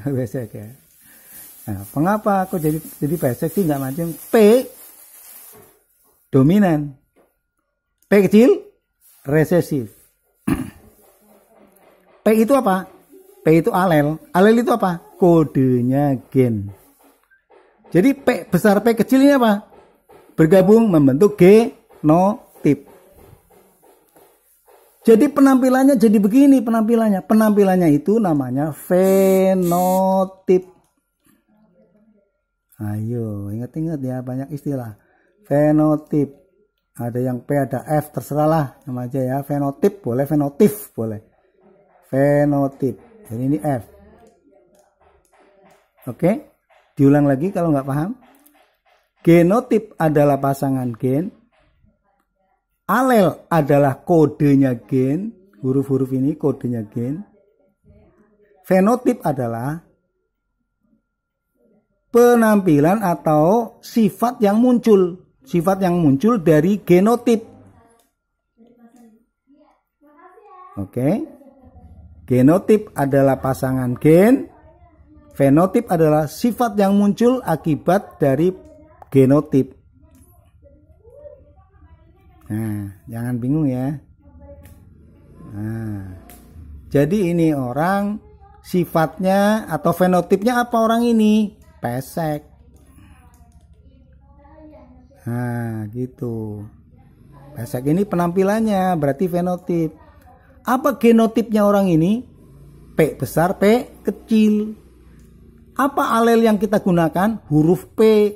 pesek ya. Nah, mengapa kok jadi pesek sih nggak mancung? P dominan, P kecil resesif. P itu apa? P itu alel. Alel itu apa? Kodenya gen. Jadi P besar P kecil ini apa? Bergabung membentuk genotip. Jadi penampilannya jadi begini penampilannya. Penampilannya itu namanya fenotip. Ayo ingat-ingat ya, banyak istilah. Fenotip. Ada yang P ada F, terserahlah nama aja ya. Fenotip boleh, fenotif boleh. Fenotip. Jadi ini F. Oke. Diulang lagi kalau nggak paham. Genotip adalah pasangan gen. Alel adalah kodenya gen, huruf-huruf ini kodenya gen. Fenotip adalah penampilan atau sifat yang muncul dari genotip. Oke. Genotip adalah pasangan gen, fenotip adalah sifat yang muncul akibat dari genotip. Nah, jangan bingung ya. Nah, jadi ini orang sifatnya atau fenotipnya apa orang ini? Pesek. Nah, gitu. Pesek ini penampilannya, berarti fenotip. Apa genotipnya orang ini? P besar, P kecil. Apa alel yang kita gunakan? Huruf P.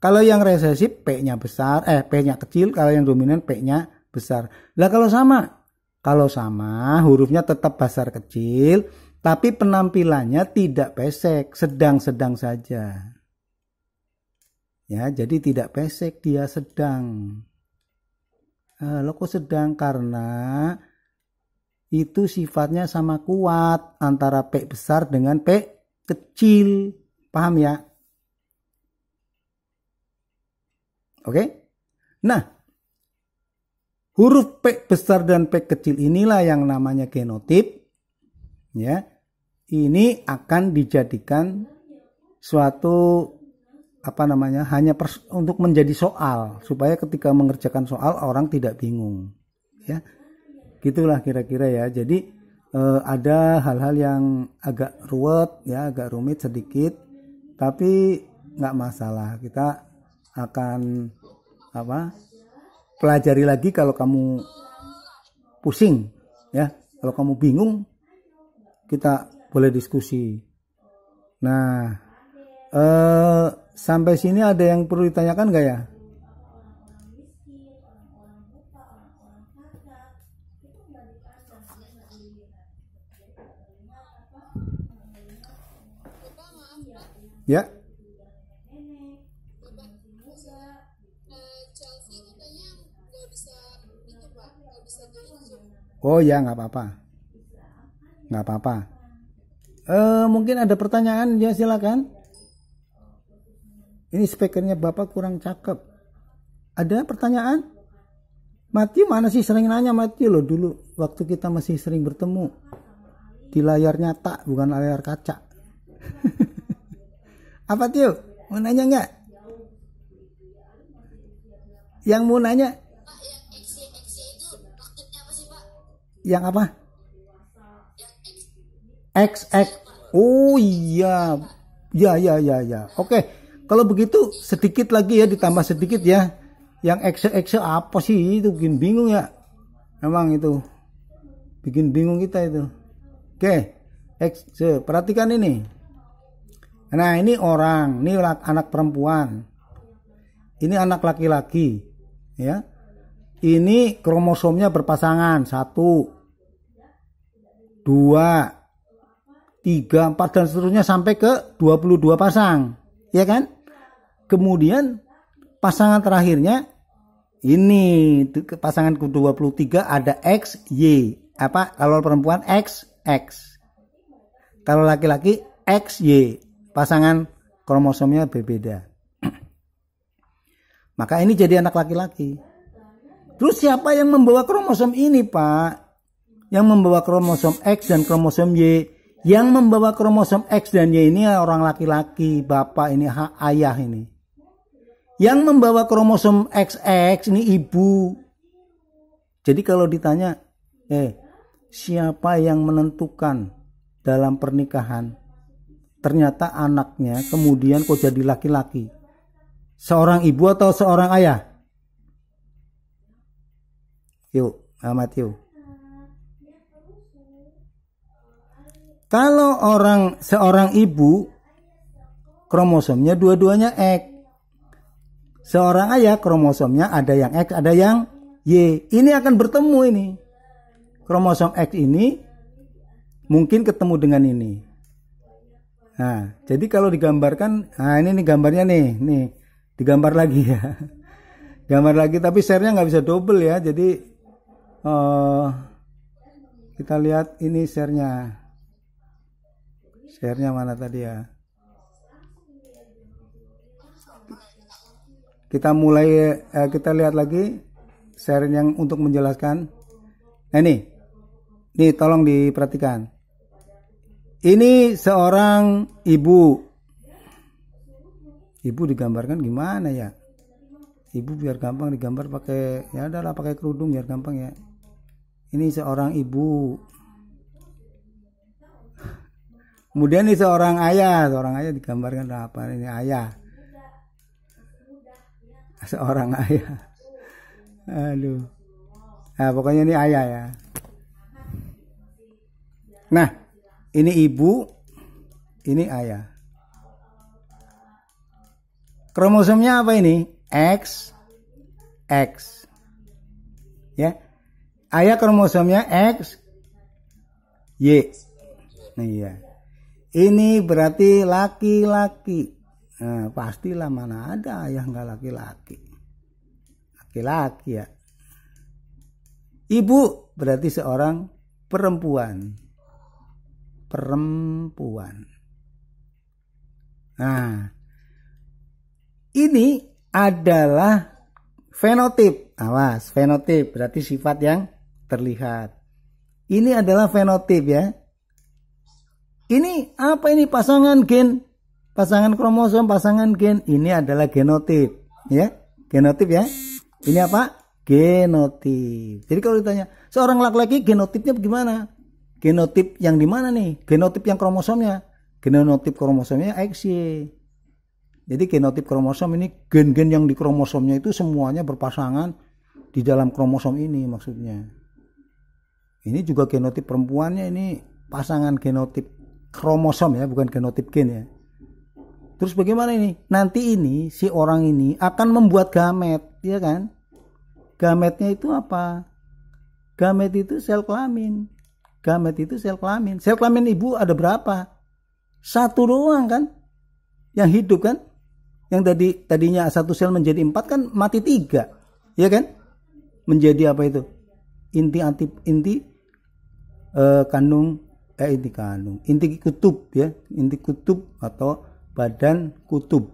Kalau yang resesif P-nya besar, P-nya kecil. Kalau yang dominan P-nya besar. Lah kalau sama hurufnya tetap besar kecil, tapi penampilannya tidak pesek, sedang-sedang saja. Ya, jadi tidak pesek, dia sedang. Lo kok sedang? Karena itu sifatnya sama kuat antara P besar dengan P kecil. Paham ya? Oke? Nah, huruf P besar dan P kecil inilah yang namanya genotip. Ya. Ini akan dijadikan suatu hanya untuk menjadi soal, supaya ketika mengerjakan soal orang tidak bingung. Ya. Gitulah kira-kira ya. Jadi ada hal-hal yang agak ruwet ya, agak rumit sedikit, tapi nggak masalah. Kita akan pelajari lagi kalau kamu pusing ya. Kalau kamu bingung, kita boleh diskusi. Nah, sampai sini ada yang perlu ditanyakan nggak ya? Ya. Oh ya, nggak apa-apa. Nggak apa-apa. Mungkin ada pertanyaan ya, silakan. Ini speakernya Bapak kurang cakep. Ada pertanyaan? Matthew mana sih, sering nanya Matthew loh dulu waktu kita masih sering bertemu di layar nyata bukan layar kaca. Apa Tio? Mau nanya nggak? Yang mau nanya? Yang apa? X. Oh iya. Ya. Oke. Kalau begitu sedikit lagi ya, ditambah sedikit ya. Yang X apa sih? Itu bikin bingung ya. Memang itu bikin bingung kita itu. Oke. X, perhatikan ini. Nah, ini orang, ini anak perempuan. Ini anak laki-laki, ya. Ini kromosomnya berpasangan 1, 2, 3, 4 dan seterusnya sampai ke 22 pasang, ya kan? Kemudian pasangan terakhirnya ini pasangan ke-23 ada XY. Kalau perempuan XX. Kalau laki-laki XY. Pasangan kromosomnya berbeda. Maka ini jadi anak laki-laki. Terus siapa yang membawa kromosom ini, Pak? Yang membawa kromosom X dan kromosom Y. Yang membawa kromosom X dan Y ini orang laki-laki, bapak ini, ayah ini. Yang membawa kromosom XX ini ibu. Jadi kalau ditanya, siapa yang menentukan dalam pernikahan? Ternyata anaknya kemudian kok jadi laki-laki. Seorang ibu atau seorang ayah? Yuk, Matthew. Kalau seorang ibu, kromosomnya dua-duanya X. Seorang ayah, kromosomnya ada yang X, ada yang Y. Ini akan bertemu ini. Kromosom X ini mungkin ketemu dengan ini. Nah, jadi kalau digambarkan, ini nih gambarnya nih digambar lagi ya. Gambar lagi, tapi share-nya nggak bisa double ya. Jadi kita lihat ini share-nya. Share-nya mana tadi ya? Kita mulai, kita lihat lagi share yang untuk menjelaskan. Nah ini tolong diperhatikan. Ini seorang ibu. Ibu digambarkan gimana ya? Ibu biar gampang digambar pakai, ya adalah pakai kerudung biar gampang ya. Ini seorang ibu. Kemudian ini seorang ayah digambarkan apa? Ini ayah. Seorang ayah. Aduh. Nah, pokoknya ini ayah ya. Nah, ini ibu, ini ayah. Kromosomnya apa ini? X. Ya. Ayah kromosomnya X, Y. Nah, iya. Ini berarti laki-laki. Nah, pastilah, mana ada ayah nggak laki-laki. Laki-laki ya. Ibu berarti seorang perempuan. Nah, ini adalah fenotip. Awas, fenotip berarti sifat yang terlihat. Ini adalah fenotip ya. Ini apa ini? Pasangan gen, pasangan kromosom, pasangan gen. Ini adalah genotip ya. Genotip ya. Ini apa? Genotip. Jadi kalau ditanya seorang laki-laki genotipnya gimana? Genotip yang di mana nih? Genotip yang kromosomnya. Genotip kromosomnya XY. Jadi genotip kromosom ini gen-gen yang di kromosomnya itu semuanya berpasangan di dalam kromosom ini maksudnya. Ini juga genotip perempuannya, ini pasangan genotip kromosom ya, bukan genotip gen ya. Terus bagaimana ini? Nanti ini si orang ini akan membuat gamet, ya kan? Gametnya itu apa? Gamet itu sel kelamin. Sel kelamin ibu ada berapa? Satu doang kan? Yang hidup kan? Yang tadinya satu sel menjadi 4 kan mati 3, ya kan? Menjadi apa itu? Inti kutub ya, inti kutub atau badan kutub.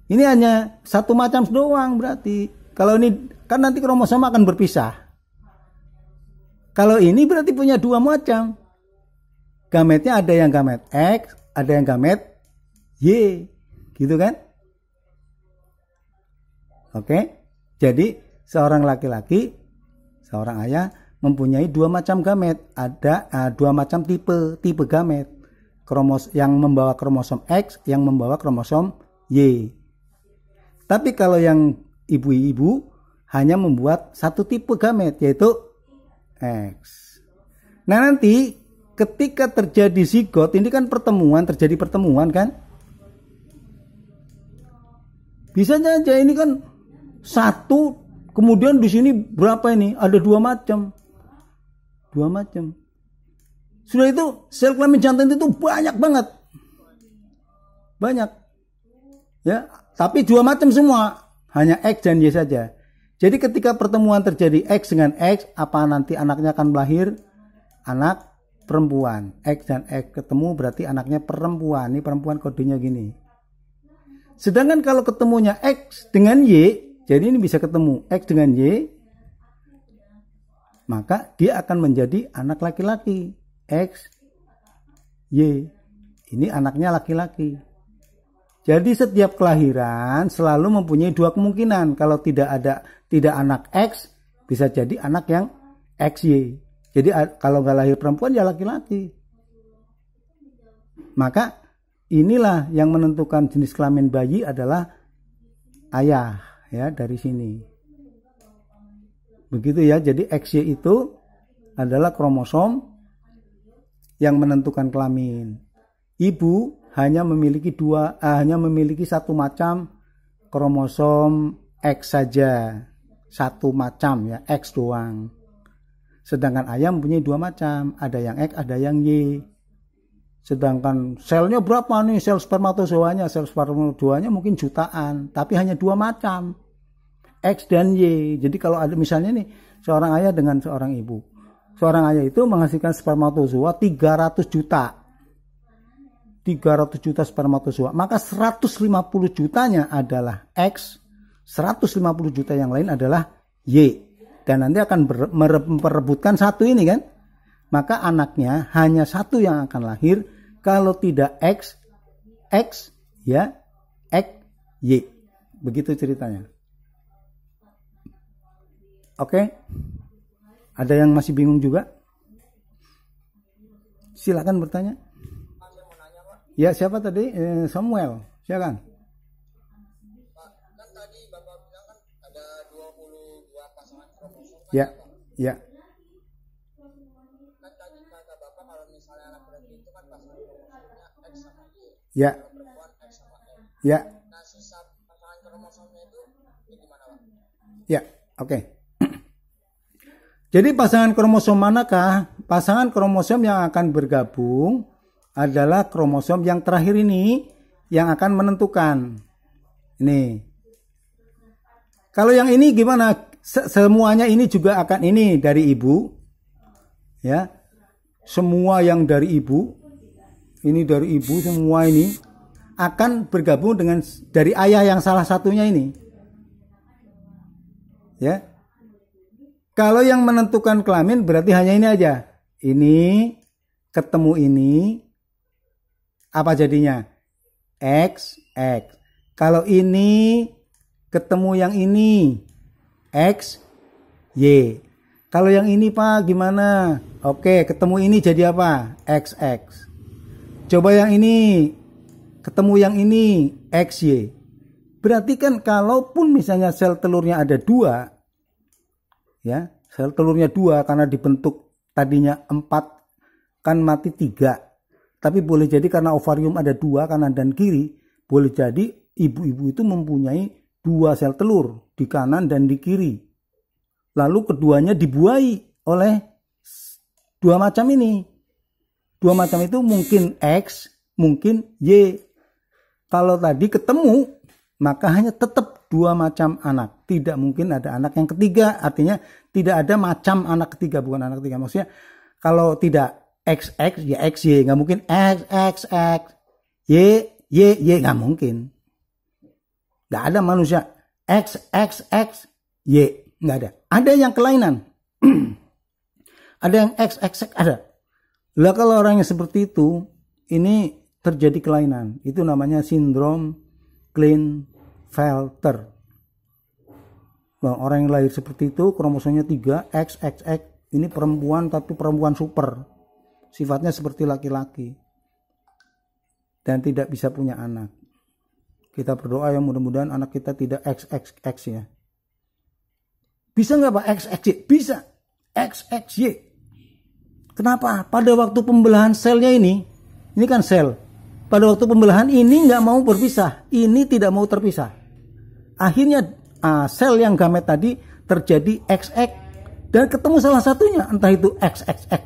Ini hanya satu macam doang berarti. Kalau ini kan nanti kromosom akan berpisah. Kalau ini berarti punya dua macam. Gametnya ada yang gamet X, ada yang gamet Y, gitu kan? Oke. Jadi seorang laki-laki, seorang ayah mempunyai dua macam gamet, ada dua macam tipe gamet, yang membawa kromosom X, yang membawa kromosom Y. Tapi kalau yang ibu-ibu hanya membuat satu tipe gamet, yaitu X. Nah nanti ketika terjadi zigot, ini kan terjadi pertemuan kan, bisa saja ini kan satu, kemudian di sini berapa ini? Ada dua macam. Sudah itu sel kelamin jantan itu banyak banget. Banyak. Ya, tapi dua macam semua. Hanya X dan Y saja. Jadi ketika pertemuan terjadi X dengan X, apa nanti anaknya akan lahir? Anak perempuan. X dan X ketemu berarti anaknya perempuan. Ini perempuan kodenya gini. Sedangkan kalau ketemunya X dengan Y, jadi ini bisa ketemu X dengan Y, maka dia akan menjadi anak laki-laki. X, Y. Ini anaknya laki-laki. Jadi setiap kelahiran selalu mempunyai dua kemungkinan. Kalau tidak anak X, bisa jadi anak yang XY. Jadi kalau nggak lahir perempuan ya laki-laki. Maka inilah yang menentukan jenis kelamin bayi adalah ayah ya, dari sini. Begitu ya. Jadi XY itu adalah kromosom yang menentukan kelamin. Ibu hanya memiliki satu macam kromosom X saja. Satu macam ya, X doang. Sedangkan ayah mempunyai dua macam, ada yang X, ada yang Y. Sedangkan selnya berapa nih? Sel spermatozoanya mungkin jutaan, tapi hanya dua macam, X dan Y. Jadi kalau ada misalnya nih seorang ayah dengan seorang ibu, seorang ayah itu menghasilkan spermatozoa 300 juta spermatozoa, maka 150 jutanya adalah X, 150 juta yang lain adalah Y, dan nanti akan memperebutkan satu ini kan, maka anaknya hanya satu yang akan lahir. Kalau tidak X ya X Y, begitu ceritanya. Oke. Ada yang masih bingung juga? Silakan bertanya. Ya, siapa tadi? Samuel. Silakan. Pak, kan tadi Bapak bilang kan ada 22 pasangan kromosom. Ya, ya. Kan tadi kata Bapak kalau misalnya laki-laki itu kan pasangan kromosomnya X sama Y. Ya. Kalau perempuan X sama Y. Ya. Nah, sisa pasangan kromosomnya itu gimana, Pak? Ya, oke. Jadi pasangan kromosom manakah? Pasangan kromosom yang akan bergabung adalah kromosom yang terakhir ini yang akan menentukan. Ini. Kalau yang ini gimana? Semuanya ini juga akan ini dari ibu. Ya. Semua yang dari ibu, ini dari ibu semua ini akan bergabung dengan dari ayah yang salah satunya ini. Ya. Kalau yang menentukan kelamin berarti hanya ini aja. Ini ketemu ini apa jadinya? X, X. Kalau ini ketemu yang ini X, Y. Kalau yang ini Pak gimana? Oke, ketemu ini jadi apa? X, X. Coba yang ini ketemu yang ini X, Y. Berarti kan kalaupun misalnya sel telurnya ada 2, ya, sel telurnya 2 karena dibentuk tadinya 4 kan mati 3. Tapi boleh jadi karena ovarium ada 2 kanan dan kiri, boleh jadi ibu-ibu itu mempunyai 2 sel telur di kanan dan di kiri. Lalu keduanya dibuahi oleh 2 macam ini. 2 macam itu mungkin X, mungkin Y. Kalau tadi ketemu maka hanya tetap 2 macam anak. Tidak mungkin ada anak yang ketiga. Artinya tidak ada macam anak ketiga. Bukan anak ketiga. Maksudnya kalau tidak XX ya XY. Nggak mungkin XX Y nggak mungkin. Nggak ada manusia XXX Y. Nggak ada. Ada yang kelainan. Ada yang XXX ada. Lah kalau orangnya seperti itu, ini terjadi kelainan. Itu namanya sindrom Klinefelter. Nah, orang yang lahir seperti itu kromosomnya 3 XXX, ini perempuan tapi perempuan super. Sifatnya seperti laki-laki. Dan tidak bisa punya anak. Kita berdoa ya mudah-mudahan anak kita tidak XXX ya. Bisa nggak Pak XXY? Bisa. XXY. Kenapa? Pada waktu pembelahan selnya ini kan sel. Pada waktu pembelahan ini nggak mau berpisah, ini tidak mau terpisah. Akhirnya sel yang gamet tadi terjadi XX dan ketemu salah satunya, entah itu XXX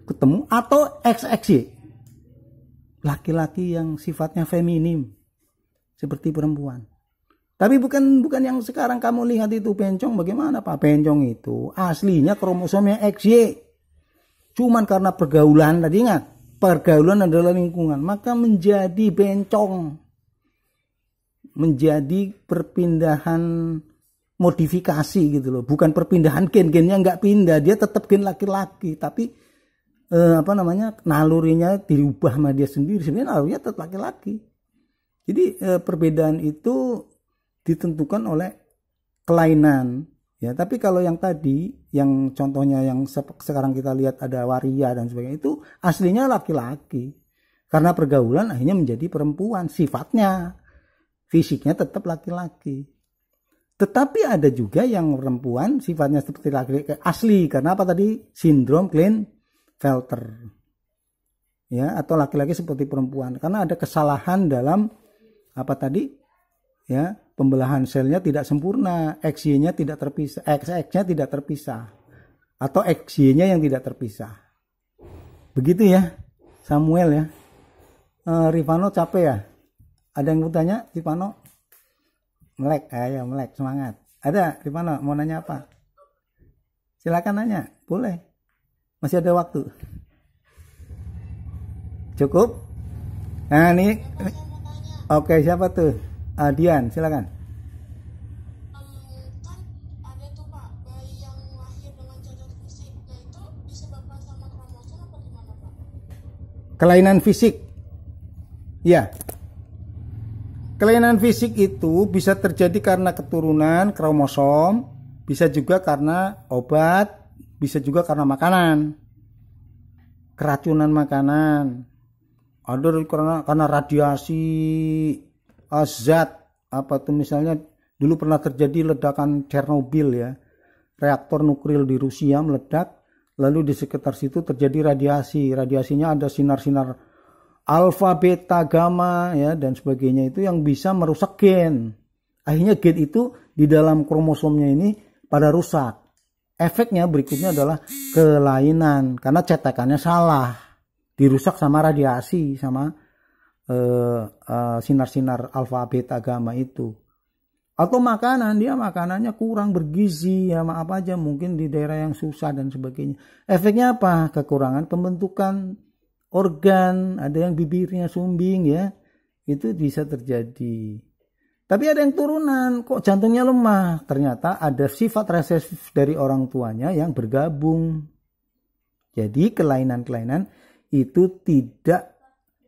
ketemu atau XXY. Laki-laki yang sifatnya feminim seperti perempuan. Tapi bukan yang sekarang kamu lihat itu bencong. Bagaimana Pak? Bencong itu aslinya kromosomnya XY. Cuman karena pergaulan tadi ingat. Pergaulan adalah lingkungan, maka menjadi bencong, menjadi perpindahan modifikasi gitu loh, bukan perpindahan gen-gennya nggak pindah, dia tetap gen laki-laki, tapi nalurinya dirubah sama dia sendiri, sebenarnya nalurinya tetap laki-laki. Jadi perbedaan itu ditentukan oleh kelainan. Ya, tapi kalau yang tadi, yang contohnya yang sekarang kita lihat ada waria dan sebagainya, itu aslinya laki-laki. Karena pergaulan akhirnya menjadi perempuan. Sifatnya, fisiknya tetap laki-laki. Tetapi ada juga yang perempuan sifatnya seperti laki-laki asli. Karena apa tadi? Sindrom Klinefelter. Ya, atau laki-laki seperti perempuan. Karena ada kesalahan dalam apa tadi? Ya, pembelahan selnya tidak sempurna, XY-nya tidak terpisah, XX-nya tidak terpisah, atau XY-nya yang tidak terpisah. Begitu ya, Samuel ya. Rifano capek ya? Ada yang mau tanya, Rifano? Melek, ayo melek, semangat. Ada, Rifano mau nanya apa? Silakan nanya, boleh. Masih ada waktu. Cukup? Nah ini, oke, siapa tuh? Dian, silakan. Kan ada tuh Pak, bayi yang lahir dengan cacat fisik, nah itu disebabkan sama kromosom apa gimana Pak? Kelainan fisik. Ya. Kelainan fisik itu bisa terjadi karena keturunan kromosom bisa juga karena obat, bisa juga karena makanan, keracunan makanan, ada karena radiasi zat apa tuh, misalnya dulu pernah terjadi ledakan Chernobyl ya, reaktor nuklir di Rusia meledak, lalu di sekitar situ terjadi radiasinya ada sinar-sinar alfa, beta, gamma ya dan sebagainya, itu yang bisa merusak gen. Akhirnya gen itu di dalam kromosomnya ini pada rusak. Efeknya berikutnya adalah kelainan karena cetakannya salah, dirusak sama radiasi, sama sinar-sinar alfa, beta, gamma itu. Atau makanan, dia makanannya kurang bergizi ya, maaf aja, mungkin di daerah yang susah dan sebagainya. Efeknya apa? Kekurangan pembentukan organ, ada yang bibirnya sumbing ya, itu bisa terjadi. Tapi ada yang turunan, kok jantungnya lemah, ternyata ada sifat resesif dari orang tuanya yang bergabung. Jadi kelainan-kelainan itu tidak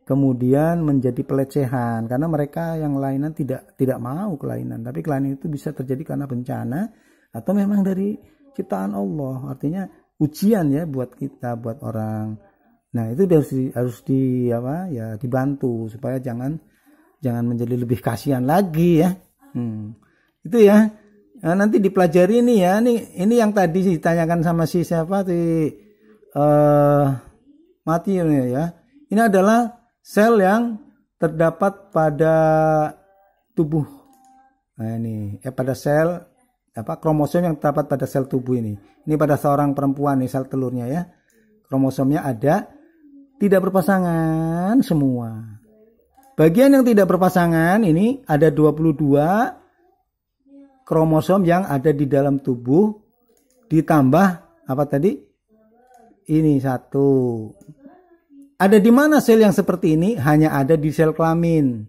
kemudian menjadi pelecehan, karena mereka yang lainan tidak mau kelainan, tapi kelainan itu bisa terjadi karena bencana atau memang dari ciptaan Allah, artinya ujian ya buat kita, buat orang. Nah itu harus dibantu supaya jangan menjadi lebih kasihan lagi ya. Itu ya. Nah, nanti dipelajari ini ya. Ini yang tadi ditanyakan sama si siapa mati ya. Ini adalah sel yang terdapat pada tubuh. Nah ini pada sel kromosom yang terdapat pada sel tubuh ini. Ini pada seorang perempuan nih sel telurnya ya. Kromosomnya ada, tidak berpasangan semua. Bagian yang tidak berpasangan ini ada 22 kromosom yang ada di dalam tubuh, ditambah apa tadi? Ini satu. Ada di mana sel yang seperti ini? Hanya ada di sel kelamin.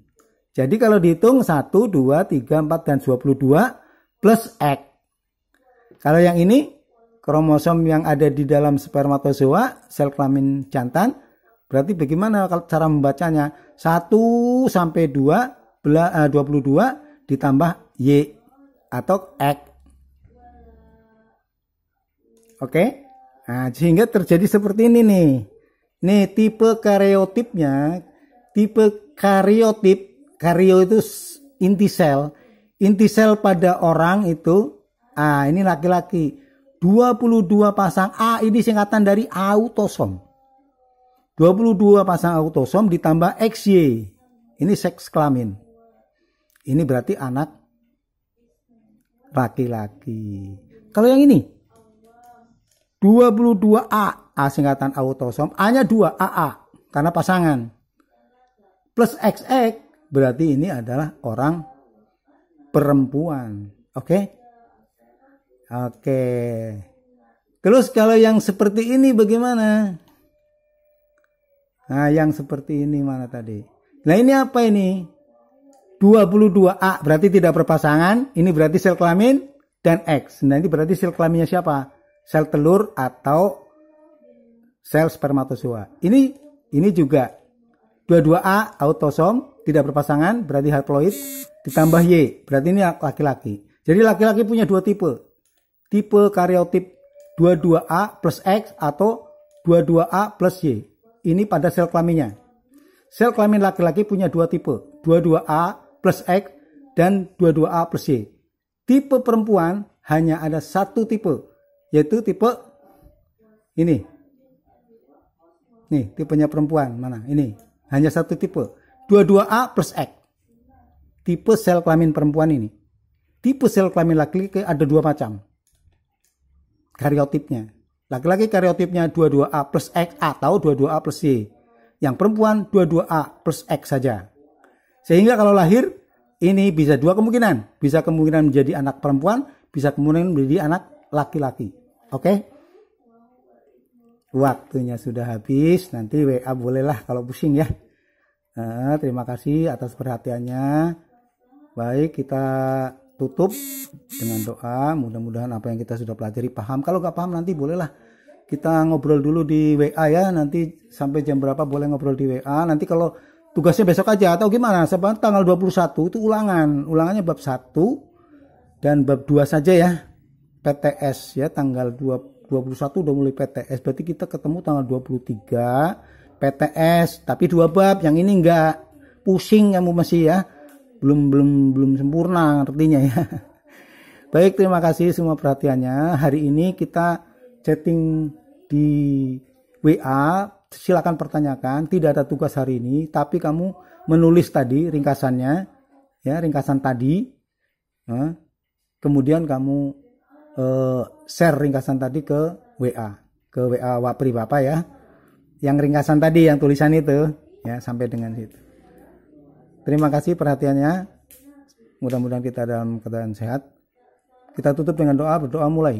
Jadi kalau dihitung 1, 2, 3, 4, dan 22 plus X. Kalau yang ini kromosom yang ada di dalam spermatozoa, sel kelamin jantan, berarti bagaimana kalau cara membacanya? 1 sampai 22 ditambah Y atau X. Oke? Nah, sehingga terjadi seperti ini nih. Nih tipe karyotipnya, karyo itu inti sel pada orang itu, ini laki-laki, 22 pasang A, ini singkatan dari autosom. 22 pasang autosom ditambah XY, ini seks kelamin. Ini berarti anak laki-laki. Kalau yang ini 22A, A singkatan autosom, A-nya 2, AA, karena pasangan. Plus XX, berarti ini adalah orang perempuan. Oke? Oke. Terus kalau yang seperti ini bagaimana? Nah, yang seperti ini mana tadi? Nah, ini apa ini? 22A, berarti tidak berpasangan. Ini berarti sel kelamin dan X. Nah, ini berarti sel kelaminnya siapa? Sel telur atau sel spermatozoa. Ini juga 22A autosom tidak berpasangan, berarti haploid, ditambah Y, berarti ini laki-laki. Jadi laki-laki punya dua tipe. Tipe karyotip 22A plus X atau 22A plus Y. Ini pada sel kelaminnya. Sel kelamin laki-laki punya dua tipe, 22A plus X dan 22A plus Y. Tipe perempuan hanya ada satu tipe, yaitu tipe ini. Nih, tipenya perempuan mana? Ini. Hanya satu tipe. 22A plus X. Tipe sel kelamin perempuan ini. Tipe sel kelamin laki-laki ada dua macam. Karyotipnya. Laki-laki karyotipnya 22A plus X atau 22A plus Y. Yang perempuan 22A plus X saja. Sehingga kalau lahir, ini bisa dua kemungkinan. Bisa kemungkinan menjadi anak perempuan, bisa kemungkinan menjadi anak laki-laki. Oke? Waktunya sudah habis, nanti WA bolehlah kalau pusing ya. Terima kasih atas perhatiannya. Baik, kita tutup dengan doa. Mudah-mudahan apa yang kita sudah pelajari paham. Kalau nggak paham nanti bolehlah kita ngobrol dulu di WA ya. Nanti sampai jam berapa boleh ngobrol di WA. Nanti kalau tugasnya besok aja atau gimana? Sebab tanggal 21 itu ulangan. Ulangannya bab 1 dan bab 2 saja ya. PTS ya, tanggal 21 udah mulai PTS, berarti kita ketemu tanggal 23 PTS, tapi 2 bab, yang ini enggak, pusing kamu masih ya, belum sempurna artinya ya. Baik, terima kasih semua perhatiannya. Hari ini kita chatting di WA, silakan pertanyakan, tidak ada tugas hari ini, tapi kamu menulis tadi ringkasannya ya, ringkasan tadi ya. Kemudian kamu share ringkasan tadi ke WA Wapri Bapak ya, yang ringkasan tadi, yang tulisan itu ya, sampai dengan situ. Terima kasih perhatiannya, mudah-mudahan kita dalam keadaan sehat. Kita tutup dengan doa, berdoa mulai.